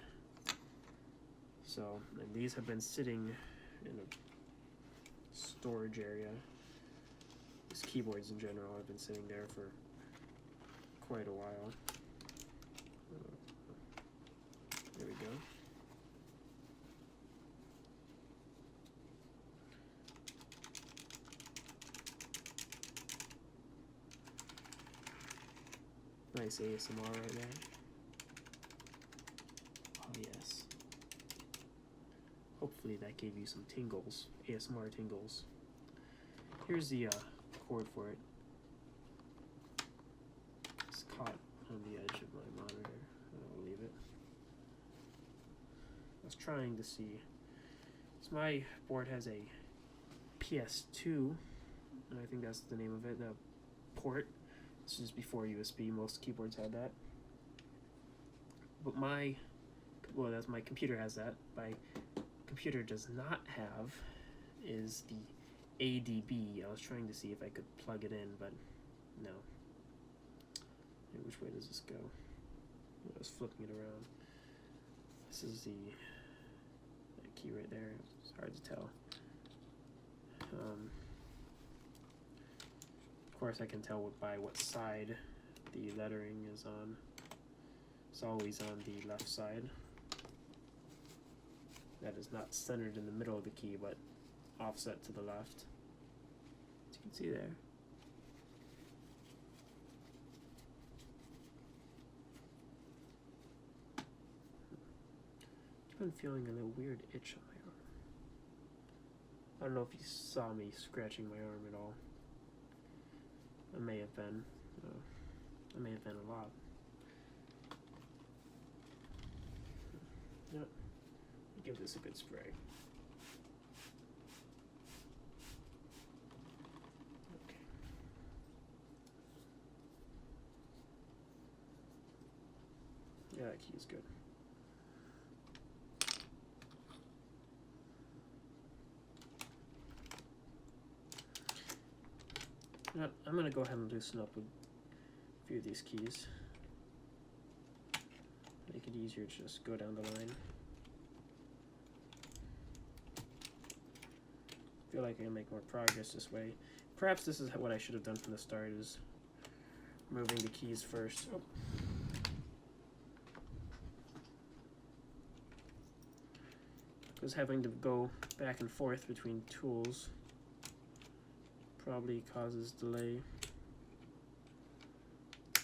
so, and these have been sitting in a storage area. These keyboards in general have been sitting there for quite a while. There we go. Nice ASMR right there. Oh yes. Hopefully that gave you some tingles, ASMR tingles. Here's the cord for it. It's caught on the edge of my monitor. I'll leave it. I was trying to see as So my board has a PS2, and I think that's the name of it, the port. This is before USB. Most keyboards had that. But my computer has that. My computer does not have is the ADB. I was trying to see if I could plug it in, but no. Which way does this go? I was flipping it around. This is the key right there. It's hard to tell. Of course, I can tell by what side the lettering is on. It's always on the left side. That is not centered in the middle of the key, but offset to the left. As you can see there. I've been feeling a little weird itch on my arm. I don't know if you saw me scratching my arm at all. I may have been. I may have been a lot. Yep. Give this a good spray. Okay. Yeah, that key is good. Yep, I'm going to go ahead and loosen up a few of these keys. Make it easier to just go down the line. I feel like I can make more progress this way. Perhaps this is what I should have done from the start, is removing the keys first. Oh. Because having to go back and forth between tools probably causes delay.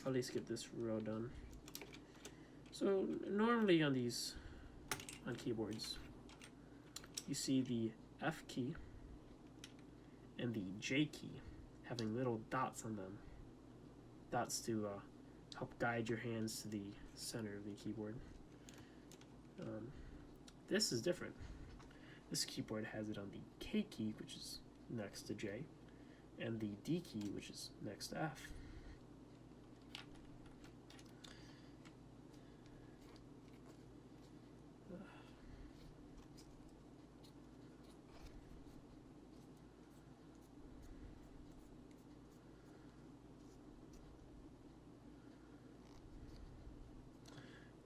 I'll at least get this row done. So normally on keyboards, you see the F key and the J key having little dots on them. Dots to help guide your hands to the center of the keyboard. This is different. This keyboard has it on the K key, which is next to J, and the D key, which is next to F.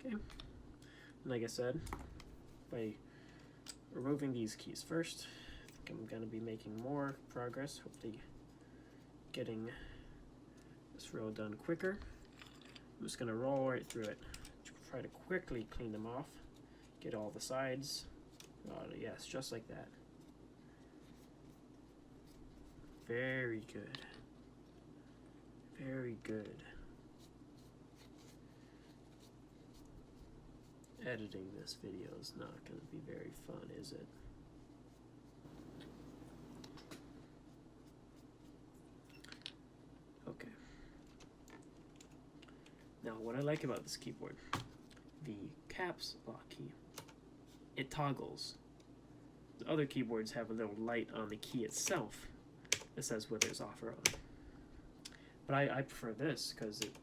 Okay, like I said, by removing these keys first, I think I'm going to be making more progress, hopefully getting this row done quicker. I'm just going to roll right through it, try to quickly clean them off, get all the sides. Yes, just like that. Very good. Very good. Editing this video is not going to be very fun, is it? Okay. Now, what I like about this keyboard, the caps lock key, it toggles. The other keyboards have a little light on the key itself that says whether it's off or on. But I prefer this because it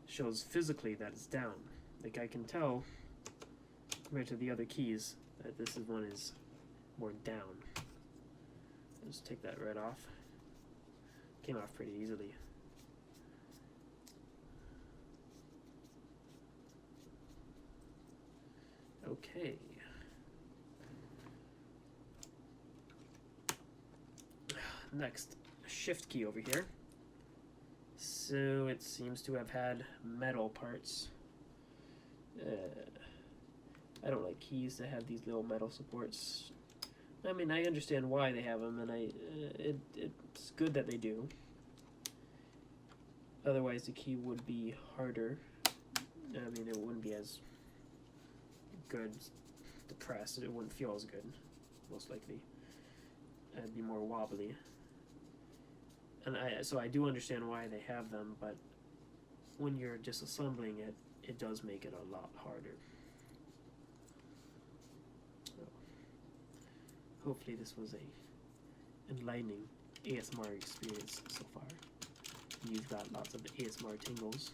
shows physically that it's down. Like, I can tell compared to the other keys that this one is more down. I'll just take that right off. Came off pretty easily. Okay. Next, shift key over here. So it seems to have had metal parts. I don't like keys that have these little metal supports. I mean, I understand why they have them, and it's good that they do. Otherwise, the key would be harder. I mean, it wouldn't be as good to press. It wouldn't feel as good, most likely. It'd be more wobbly. And so I do understand why they have them, but when you're disassembling it, it does make it a lot harder. hopefully this was a enlightening ASMR experience so far. You've got lots of ASMR tingles.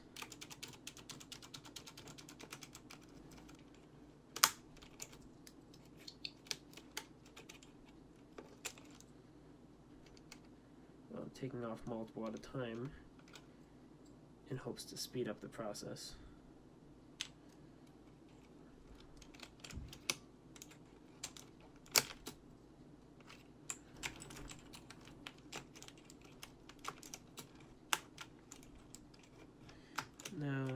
Well, taking off multiple at a time in hopes to speed up the process. Now,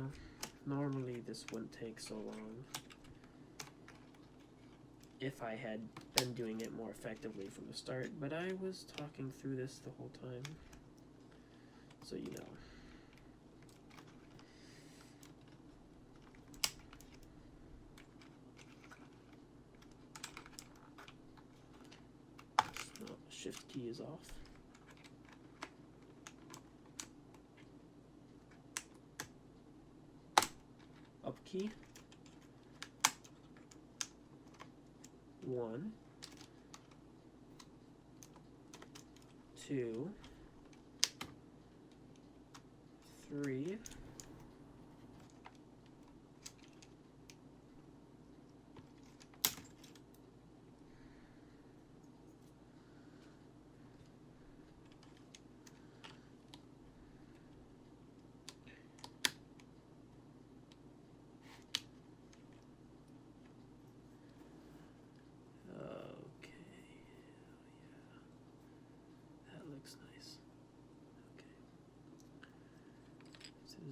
normally this wouldn't take so long if I had been doing it more effectively from the start, but I was talking through this the whole time, so you know. So, shift key is off. Up key. 1, 2, 3,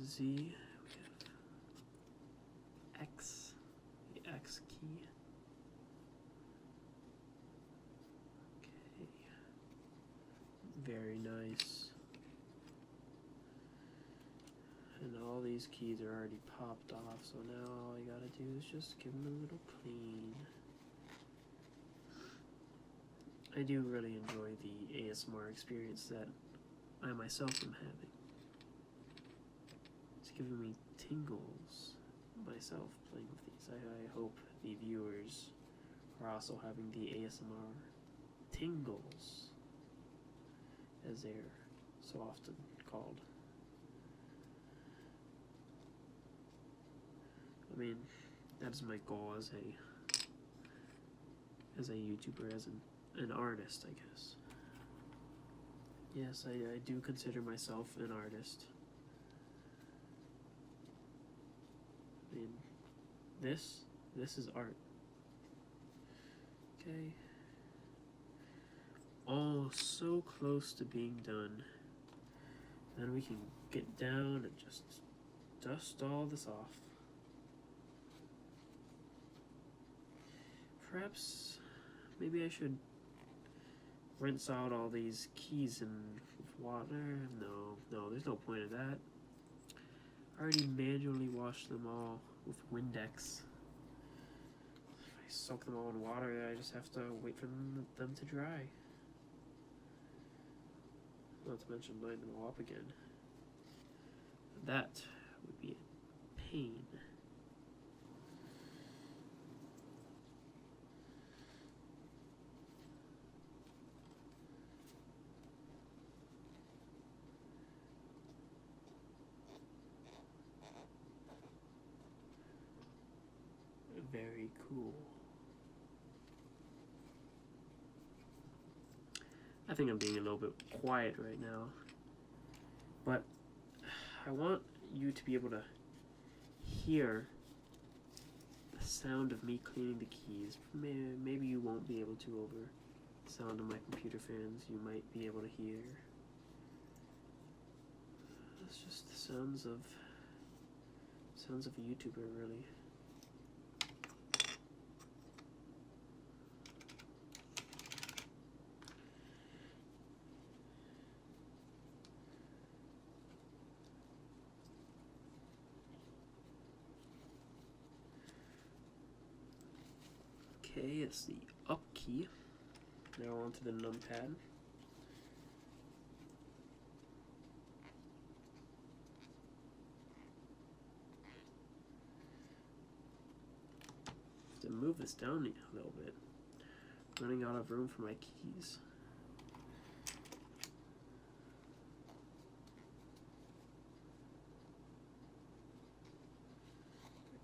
Z, we have X, the X key. Okay, very nice. And all these keys are already popped off, so now all you gotta do is just give them a little clean. I do really enjoy the ASMR experience that I myself am having. Giving me tingles myself playing with these. I hope the viewers are also having the ASMR tingles, as they're so often called. I mean, that is my goal as a YouTuber, as an artist, I guess. Yes, I do consider myself an artist. I mean, this is art. Okay. Oh, so close to being done. Then we can get down and just dust all this off. Perhaps, maybe I should rinse out all these keys in water. No, there's no point in that. I already manually washed them all with Windex. If I soak them all in water, I just have to wait for them to dry. Not to mention line them all up again. That would be a pain. Very cool. I think I'm being a little bit quiet right now, but I want you to be able to hear the sound of me cleaning the keys. Maybe you won't be able to over the sound of my computer fans. You might be able to hear. It's just the sounds of a YouTuber, really. Okay, it's the up key. Now onto the numpad. To move this down a little bit. Running out of room for my keys.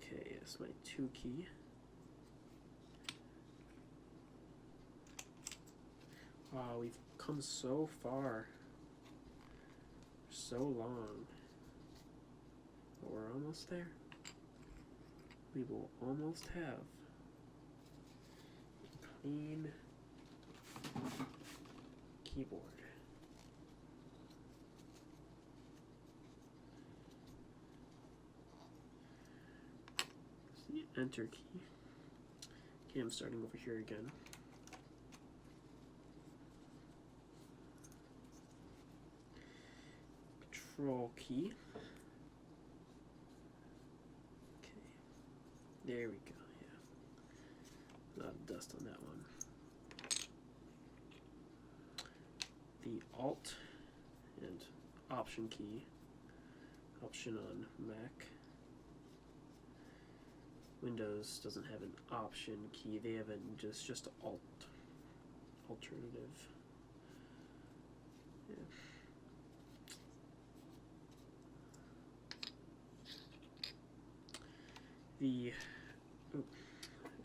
Okay, that's my 2 key. Wow, we've come so far. So long. But we're almost there. We will almost have a clean keyboard. It's the Enter key. Okay, I'm starting over here again. Control key. Okay, there we go. Yeah, a lot of dust on that one. The Alt and Option key. Option on Mac. Windows doesn't have an Option key. They have just Alt. Alternative. Yeah.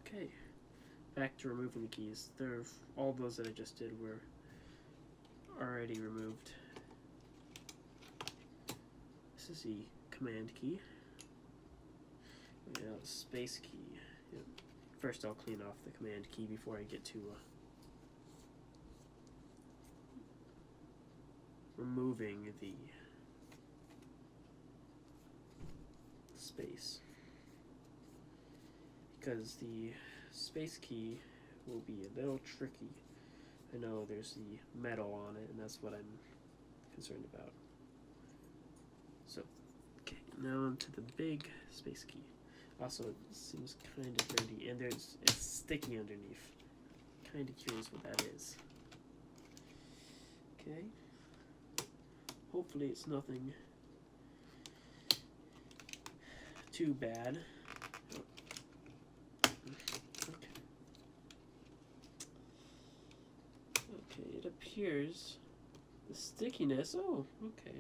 Okay, back to removing the keys. All those that I just did were already removed. This is the Command key. Yeah, Space key. Yep. First I'll clean off the Command key before I get to removing the space. Because the space key will be a little tricky. I know there's the metal on it, and that's what I'm concerned about. So, okay, now onto the big space key. Also, it seems kind of dirty, and it's sticky underneath. Kind of curious what that is. Okay. Hopefully it's nothing too bad. Okay, it appears the stickiness, oh, okay.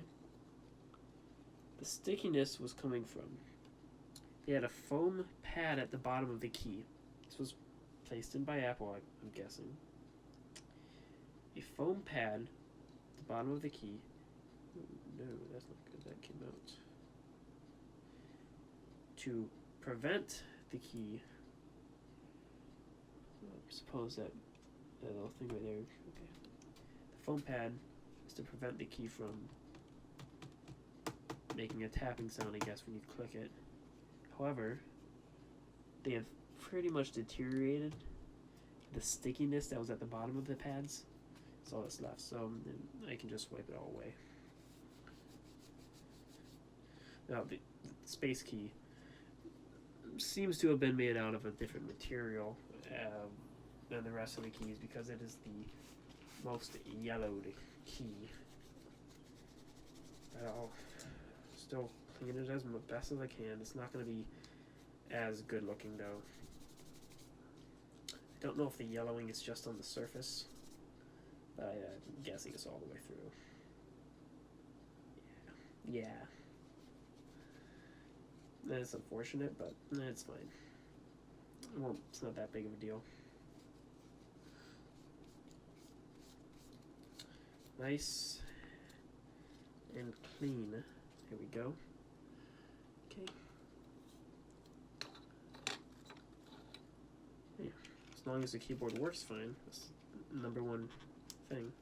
The stickiness was coming from, they had a foam pad at the bottom of the key. This was placed in by Apple, I'm guessing. A foam pad at the bottom of the key. No, that's not good, that came out. To prevent the key, I suppose that little thing right there, okay. The foam pad is to prevent the key from making a tapping sound, I guess, when you click it. However, they have pretty much deteriorated the stickiness that was at the bottom of the pads. That's all that's left, so I can just wipe it all away. Now, the space key seems to have been made out of a different material than the rest of the keys because it is the most yellowed key. I'll still clean it as best as I can. It's not going to be as good looking though. I don't know if the yellowing is just on the surface, but I'm guessing it's all the way through. Yeah. It's unfortunate, but it's fine. Well, it's not that big of a deal. Nice and clean. Here we go. Okay. Yeah. As long as the keyboard works fine, that's the number one thing.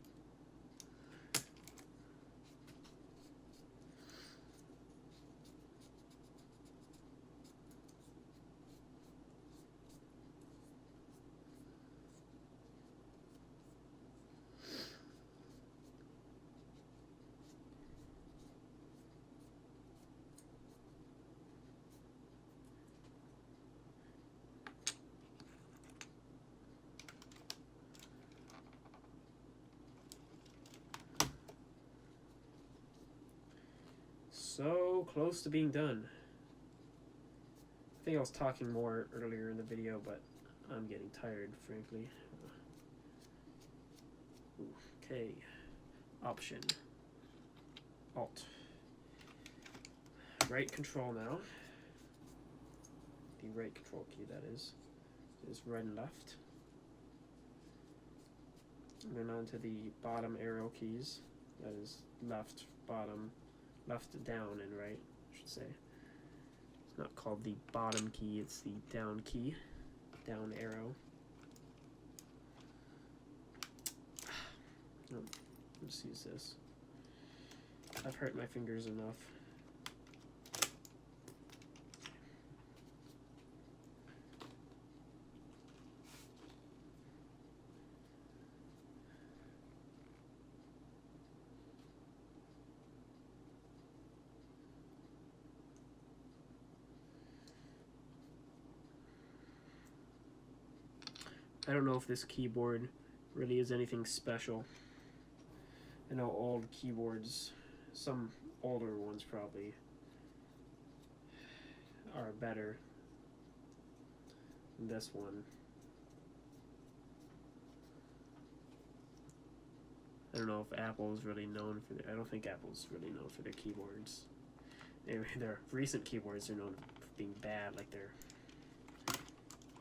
So close to being done. I think I was talking more earlier in the video, but I'm getting tired, frankly. Okay, option, alt, right control now. The right control key, that is right and left. And then on to the bottom arrow keys, that is left, bottom, left, down, and right, I should say. It's not called the bottom key, it's the down key, down arrow. Oh, let's use this. I've hurt my fingers enough. I don't know if this keyboard really is anything special. I know old keyboards, some older ones probably, are better than this one. I don't know if Apple is really known for their, I don't think Apple's really known for their keyboards. Anyway, their recent keyboards are known for being bad, like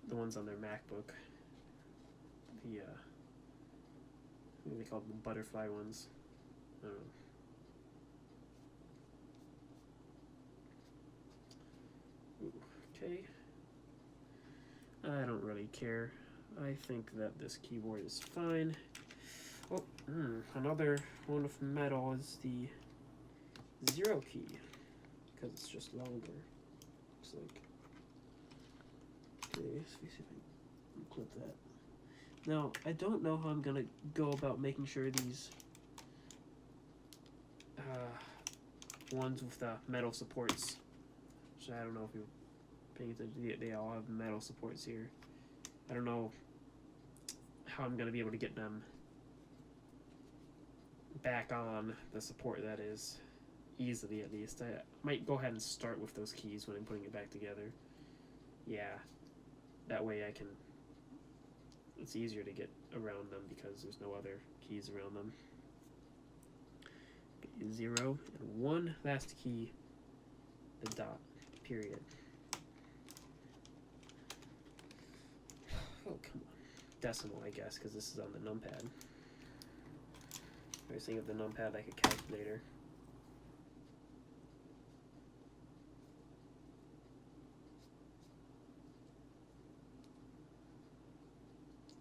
the ones on their MacBook. What do they call them? The butterfly ones. I don't know. Ooh, okay. I don't really care. I think that this keyboard is fine. Oh, another one of metal is the 0 key, because it's just longer. Looks like. Okay, let's see if I can clip that. Now, I don't know how I'm going to go about making sure these ones with the metal supports, so I don't know if you're paying attention, they all have metal supports here. I don't know how I'm going to be able to get them back on the support, that is, easily at least. I might go ahead and start with those keys when I'm putting it back together. Yeah, that way I can, it's easier to get around them because there's no other keys around them. 0 and 1 last key, the dot, period. Oh, come on. Decimal, I guess, because this is on the numpad. I was thinking of the numpad like a calculator.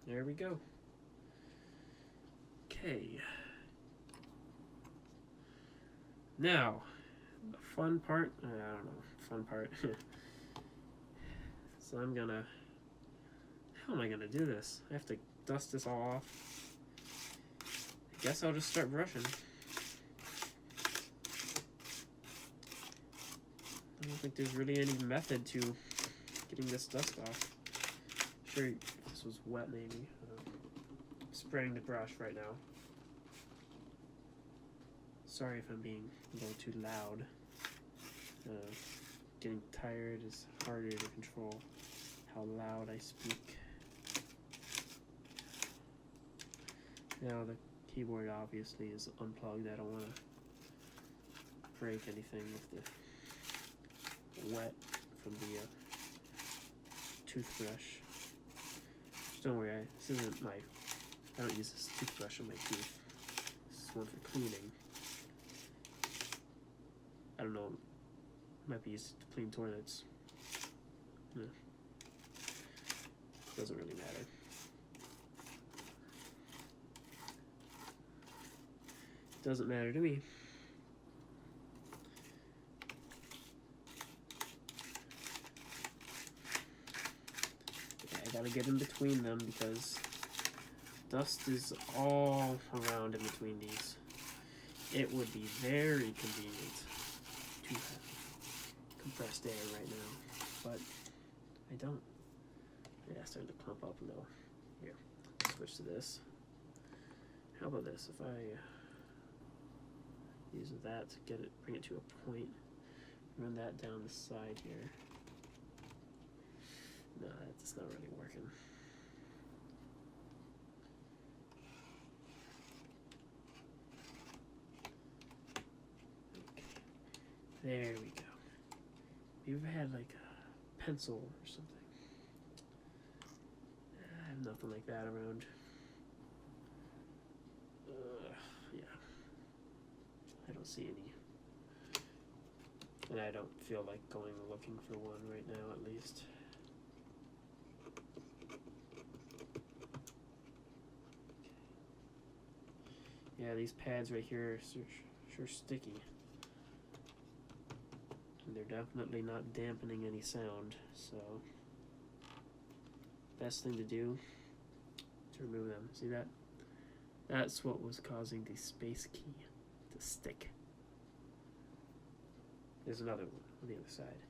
There we go. Okay. Now, the fun part, I don't know, fun part. So I'm gonna, how am I gonna do this? I have to dust this all off. I guess I'll just start brushing. I don't think there's really any method to getting this dust off. Sure, if this was wet maybe. I'm spraying the brush right now. Sorry if I'm being a little too loud. Getting tired is harder to control how loud I speak. Now the keyboard obviously is unplugged. I don't want to break anything with the wet from the toothbrush. Just don't worry, this isn't my, I don't use this toothbrush on my teeth. This is one for cleaning. I don't know, might be used to clean toilets. Yeah. Doesn't really matter. Doesn't matter to me. Yeah, I gotta get in between them because dust is all around in between these. It would be very convenient to have compressed air right now, but I don't. Yeah, it's starting to clump up now. Here, switch to this. How about this? If I use that to get it, bring it to a point, run that down the side here. No, that's not really working. There we go. You ever had like a pencil or something? I have nothing like that around. Yeah. I don't see any. And I don't feel like going looking for one right now, at least. Yeah, these pads right here are sure sticky. And they're definitely not dampening any sound, so best thing to do to remove them. See that? That's what was causing the space key to stick. There's another one on the other side.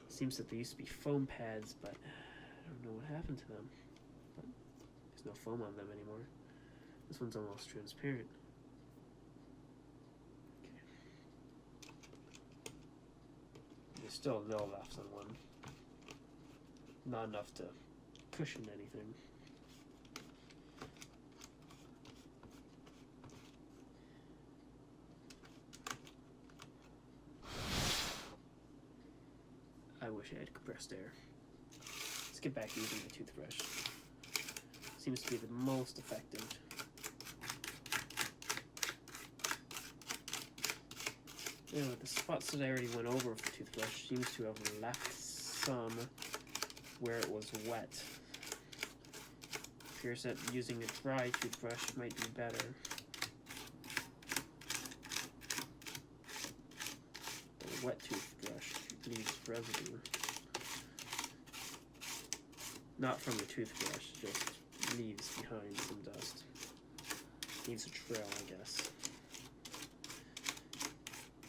Seems that there used to be foam pads, but I don't know what happened to them. But there's no foam on them anymore. This one's almost transparent. Okay. There's still a little left on one. Not enough to cushion anything. I wish I had compressed air. Let's get back using the toothbrush. Seems to be the most effective. You know, the spots that I already went over with the toothbrush seems to have left some where it was wet. Appears that using a dry toothbrush might be better. A wet toothbrush leaves residue. Not from the toothbrush, just leaves behind some dust. Leaves a trail, I guess.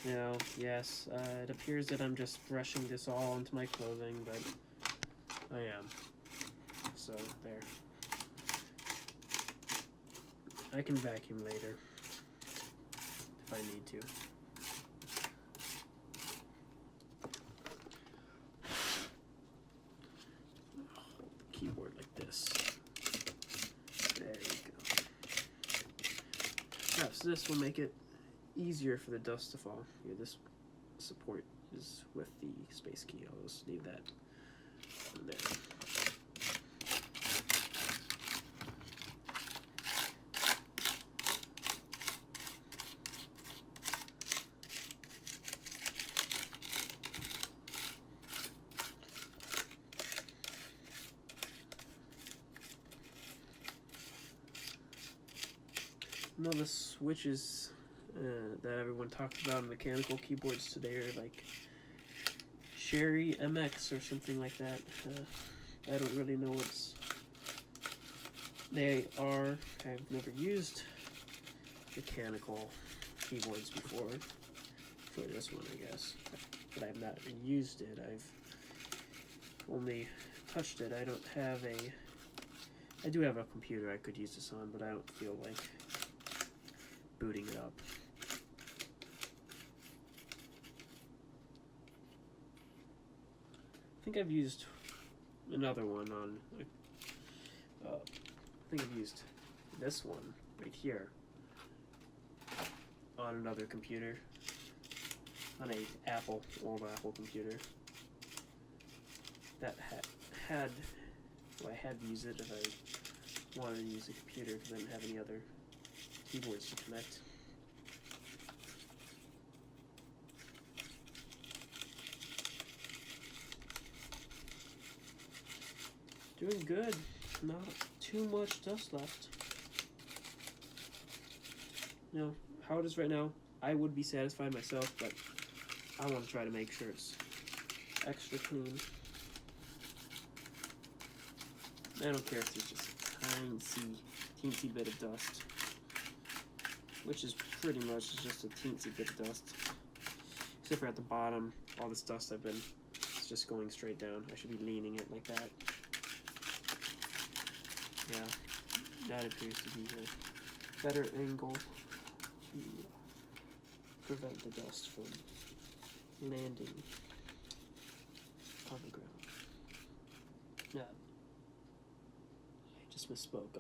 Now, yes, it appears that I'm just brushing this all into my clothing, but I am. So, there. I can vacuum later if I need to. Hold the keyboard like this. There you go. Perhaps this will make it easier for the dust to fall. Here, this support is with the space key. I'll just leave that in there. No, the switches that everyone talks about in mechanical keyboards today are like Sherry MX or something like that. I don't really know what's they are. I've never used mechanical keyboards before for this one, I guess, but I've not used it. I've only touched it. I don't have I do have a computer I could use this on, but I don't feel like booting it up. I think I've used another one on, I think I've used this one right here on another computer, on a old Apple computer that had well, I had to use it if I wanted to use a computer because I didn't have any other keyboards to connect. Doing good. Not too much dust left. You know, how it is right now, I would be satisfied myself, but I want to try to make sure it's extra clean. I don't care if there's just a teensy bit of dust, which is pretty much just a teensy bit of dust. Except for at the bottom, all this dust it's just going straight down. I should be leaning it like that. Yeah, that appears to be a better angle to prevent the dust from landing on the ground. Yeah, I just misspoke.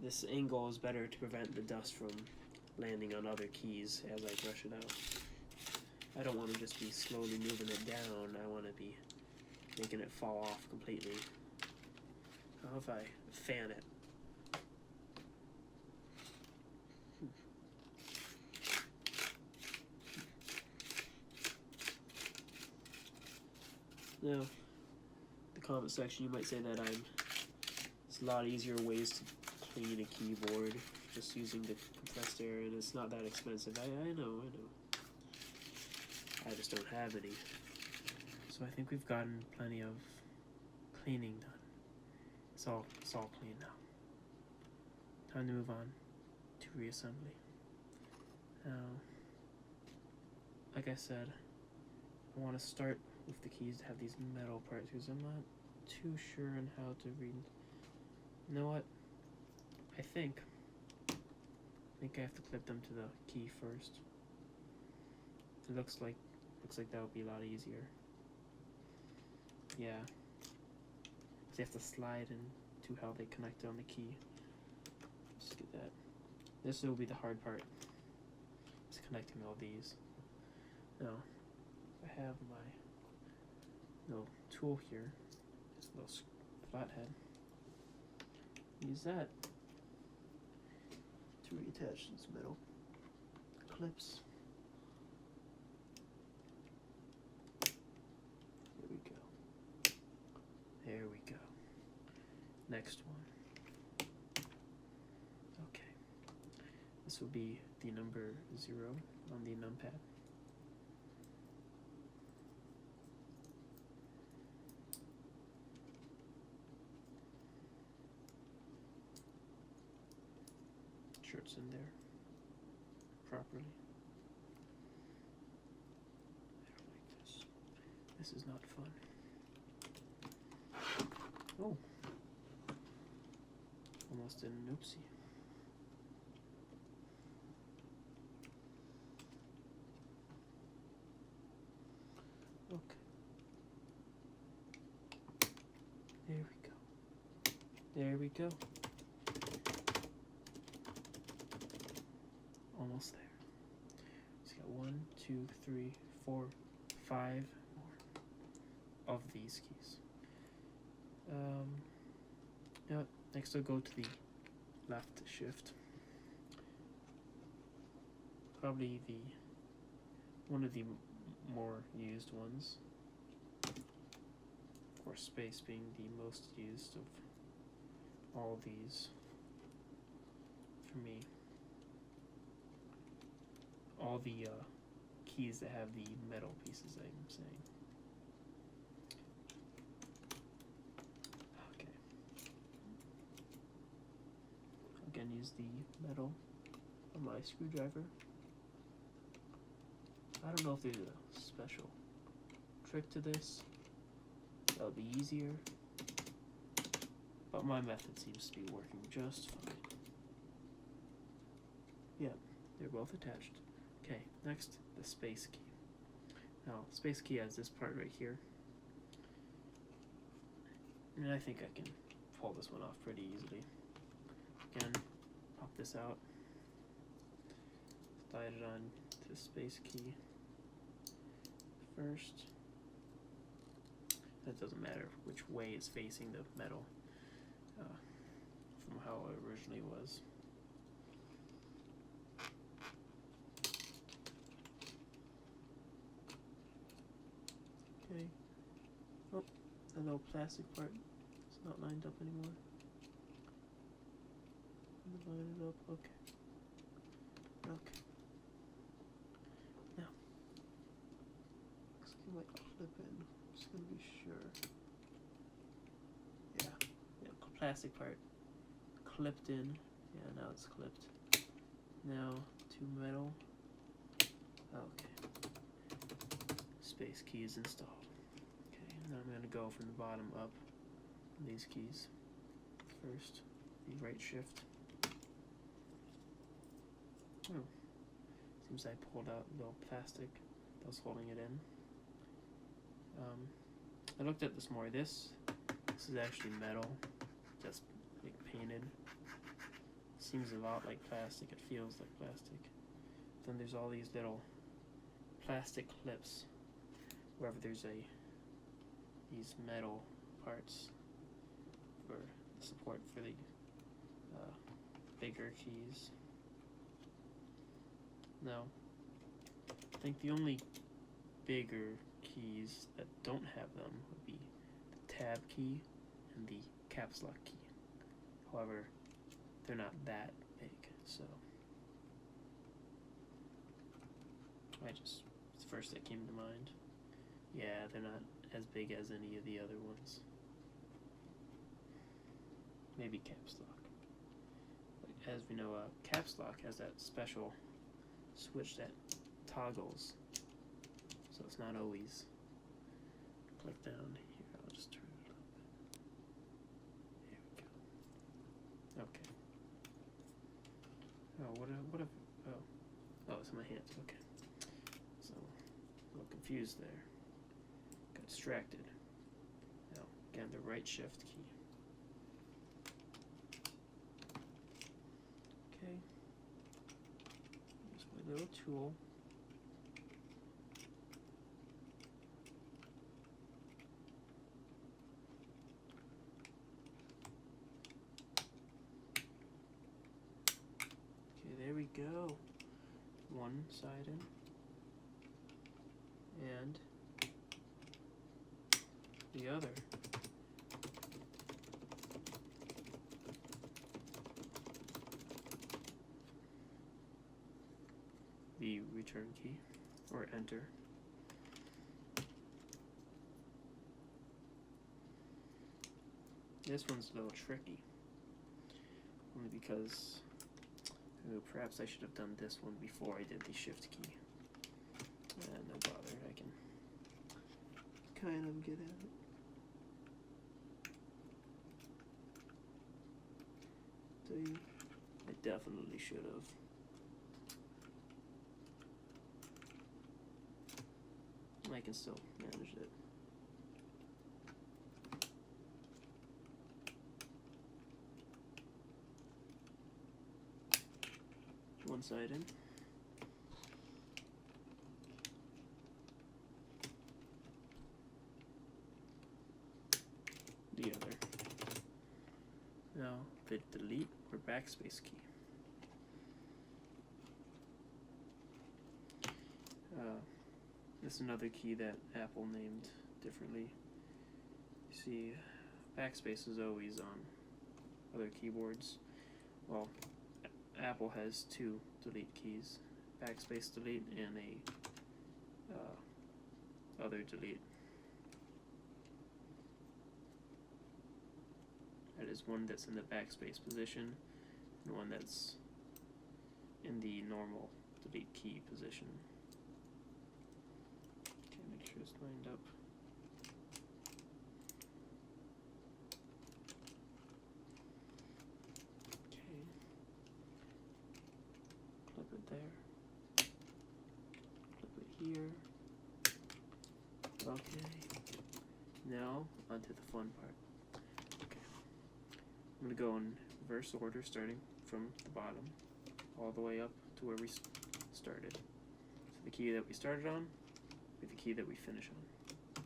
This angle is better to prevent the dust from landing on other keys as I brush it out. I don't want to just be slowly moving it down. I want to be making it fall off completely. How if I fan it? Now, the comment section, you might say that it's a lot easier ways to clean a keyboard just using the compressed air, and it's not that expensive. I know. I just don't have any. So I think we've gotten plenty of cleaning done. It's all clean now. Time to move on to reassembly. Now, like I said, I want to start with the keys to have these metal parts because I'm not too sure on how to read. You know what? I think I have to clip them to the key first. It looks like that would be a lot easier. Yeah. So you have to slide into how they connect on the key. Let's get that. This will be the hard part. It's connecting all these. Now, I have my little tool here. This little flathead. Use that to reattach these metal clips. There we go. There we go. Next one. Okay. This will be the number 0 on the numpad. Shirts in there properly. I don't like this. This is not fun. Oh. Almost did an oopsie. Okay. There we go. There we go. Almost there. Just got 1, 2, 3, 4, 5 more of these keys. Yep. Next I'll go to the left shift. Probably one of the more used ones. Of course, space being the most used of all these for me. All the keys that have the metal pieces, I'm saying. Okay. Again, use the metal on my screwdriver. I don't know if there's a special trick to this that would be easier, but my method seems to be working just fine. Yeah, they're both attached. Okay, next, the space key. Now, space key has this part right here. And I think I can pull this one off pretty easily. Again, pop this out. Slide it on to the space key first. That doesn't matter which way it's facing the metal from how it originally was. Okay. Oh, the little plastic part is not lined up anymore. Line it up. Okay. Okay. Now, looks like it might clip in. I'm just gonna be sure. Yeah, plastic part clipped in. Yeah, now it's clipped. Now to metal. Okay. Space key is installed. Okay, now I'm going to go from the bottom up on these keys. First, the right shift. Oh, seems I pulled out a little plastic that was holding it in. I looked at this more. This is actually metal, just like painted. Seems a lot like plastic. It feels like plastic. Then there's all these little plastic clips wherever there's these metal parts for support for the bigger keys. Now, I think the only bigger keys that don't have them would be the tab key and the caps lock key. However, they're not that big, so it's the first that came to mind. Yeah, they're not as big as any of the other ones. Maybe caps lock. But as we know, caps lock has that special switch that toggles, so it's not always click down here. I'll just turn it up. There we go. Okay. Oh, oh, it's in my hands. Okay. So a little confused there. Got distracted. Now again, the right shift key. Okay. Use my little tool. Okay, there we go. One side in. And the other. The return key, or enter. This one's a little tricky, only because perhaps I should have done this one before I did the shift key. No bother, I can kind of get at it. I definitely should have. I can still manage it. One side in. The other. Now the delete or backspace key. This is another key that Apple named differently. You see, backspace is always on other keyboards. Well, Apple has two delete keys, backspace delete and a other delete. That is one that's in the backspace position and one that's in the normal delete key position. Okay, make sure it's lined up. Okay. Clip it there. Clip it here. Okay. Now onto the fun part. I'm going to go in reverse order, starting from the bottom all the way up to where we started. So the key that we started on with the key that we finish on.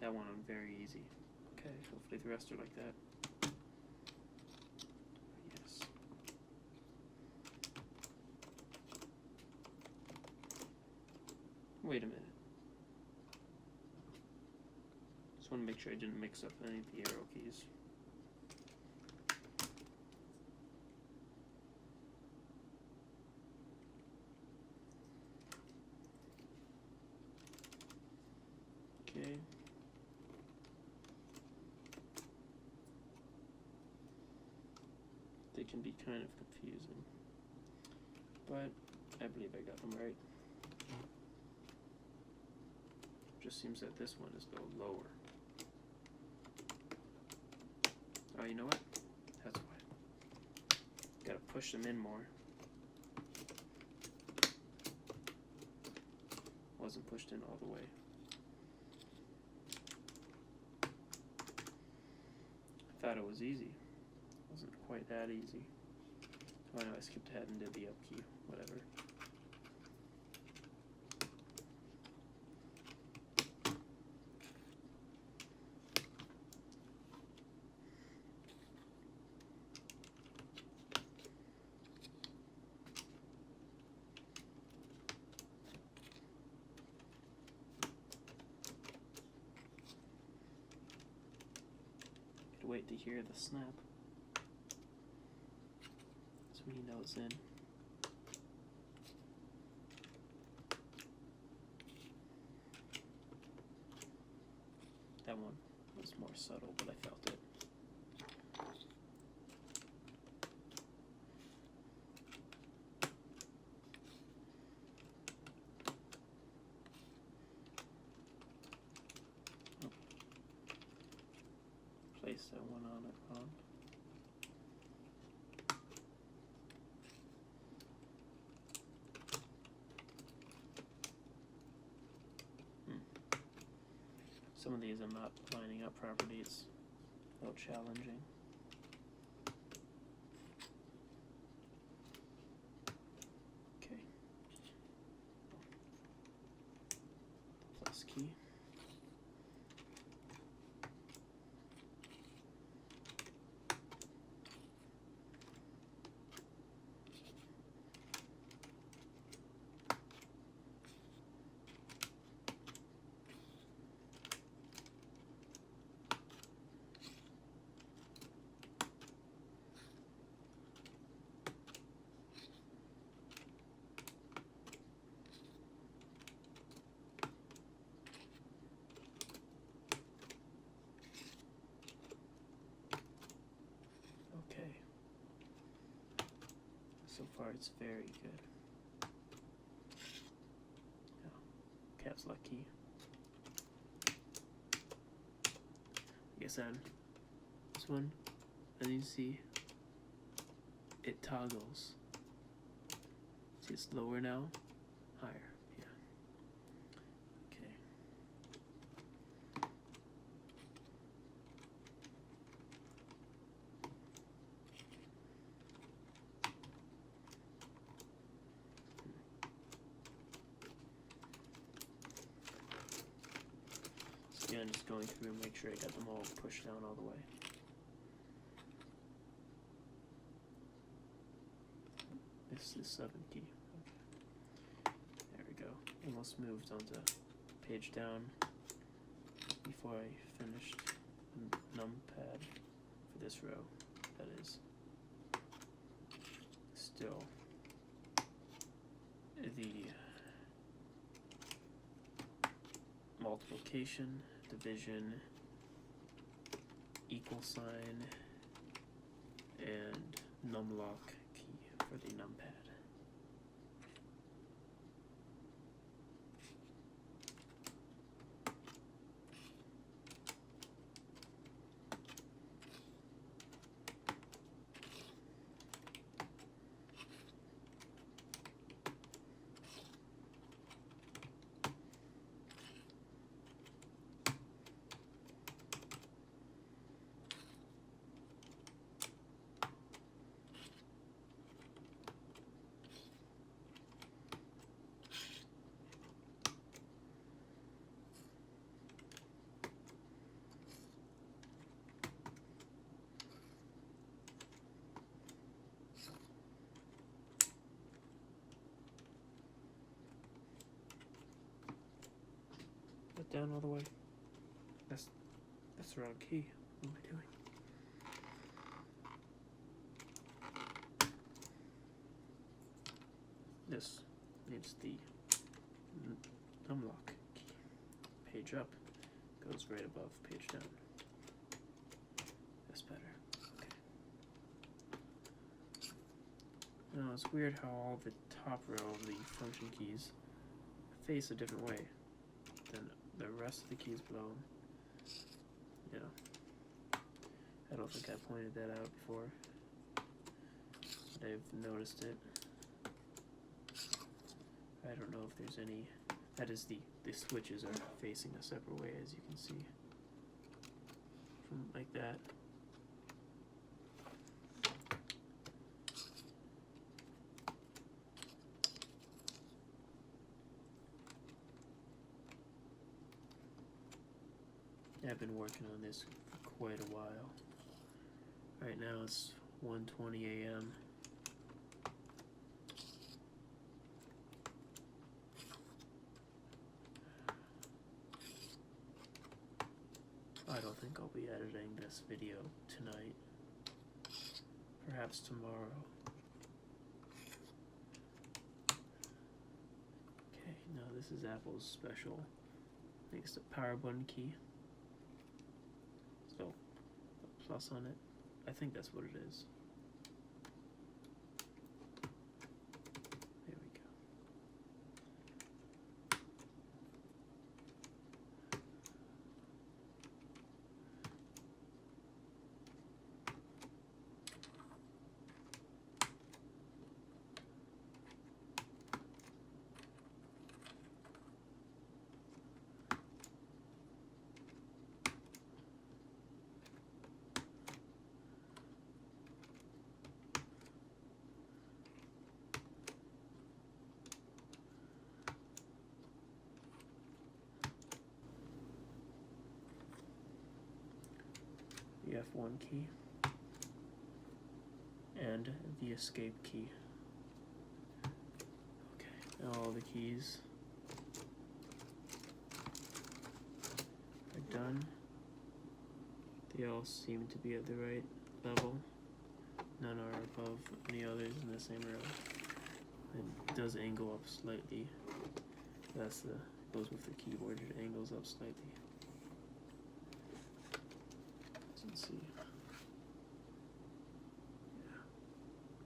That one very easy. Okay, hopefully the rest are like that. Yes. Wait a minute. Just want to make sure I didn't mix up any of the arrow keys. Okay. They can be kind of confusing, but I believe I got them right. Just seems that this one is a little lower. Oh, you know what? That's why. Gotta push them in more. Wasn't pushed in all the way. I thought it was easy. Wasn't quite that easy. Oh no, I skipped ahead and did the up key. Whatever. wait to hear the snap. That's when he knows in. That one was more subtle, but I felt it. Oh. Place that one on it wrong. Some of these I'm not lining up properly, it's a little challenging. Okay. Plus key. So far, it's very good. Oh, caps lock key. Like I said, this one, as you see, it toggles. See, it's lower now, higher. Yeah. Okay. Yeah, I'm just going through and make sure I got them all pushed down all the way. This is 7 key. Okay. There we go. Almost moved onto page down before I finished the numpad for this row. That is still the multiplication, division, equal sign, and numlock key for the numpad. Put down all the way. That's the wrong key. What am I doing? This needs the numlock key. Page up goes right above page down. That's better. Okay. Now it's weird how all the top row of the function keys face a different way than the rest of the keys below them. Yeah. I don't think I pointed that out before, but I've noticed it. I don't know if there's any. That is the switches are facing a separate way, as you can see. From like that. I've been working on this for quite a while. Right now it's 1:20 a.m. I I don't think I'll be editing this video tonight. Perhaps tomorrow. Okay, now this is Apple's special. I think it's the power button key. So, a plus on it. I think that's what it is. There we go. The F1 key and the escape key. Okay, now all the keys are done. They all seem to be at the right level. None are above any others in the same row. It does angle up slightly. That's the goes with the keyboard. It angles up slightly. Let's see. Yeah.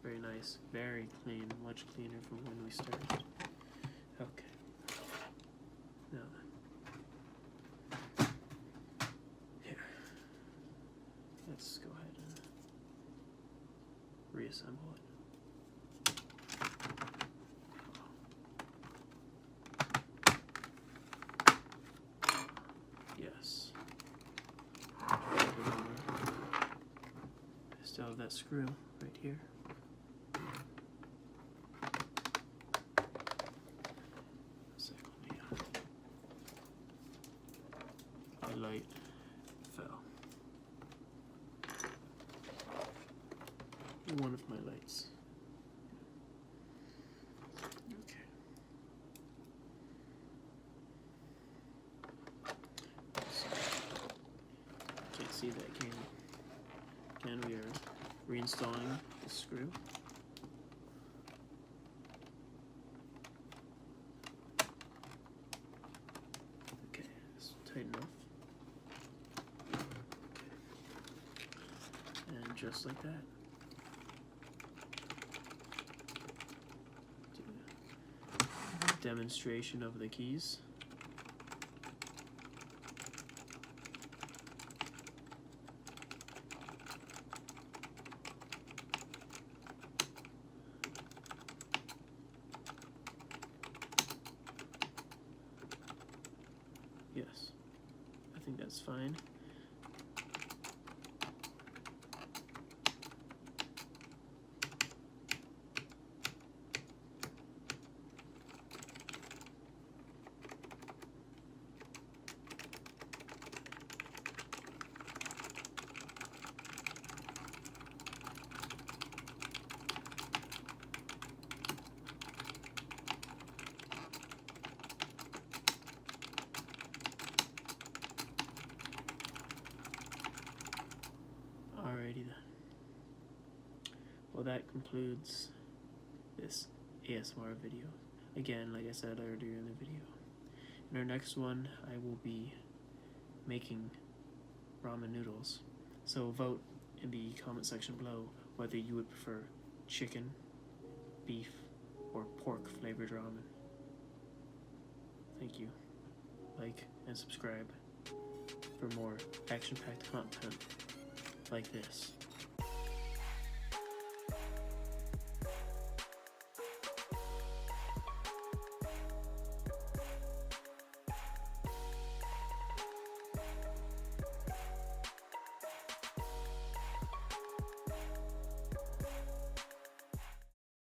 Very nice. Very clean. Much cleaner from when we started. Okay. Now then. Here. Let's go ahead and reassemble it. Yes. Still have that screw right here. My light fell. One of my lights. Okay. Can't see that, can you? Again, we are reinstalling the screw. Okay, it's tight enough. Okay. And just like that. Do a demonstration of the keys. Yes, I think that's fine. Alrighty then. Well, that concludes this ASMR video. Again, like I said earlier in the video, in our next one, I will be making ramen noodles. So vote in the comment section below whether you would prefer chicken, beef, or pork flavored ramen. Thank you. Like and subscribe for more action-packed content like this.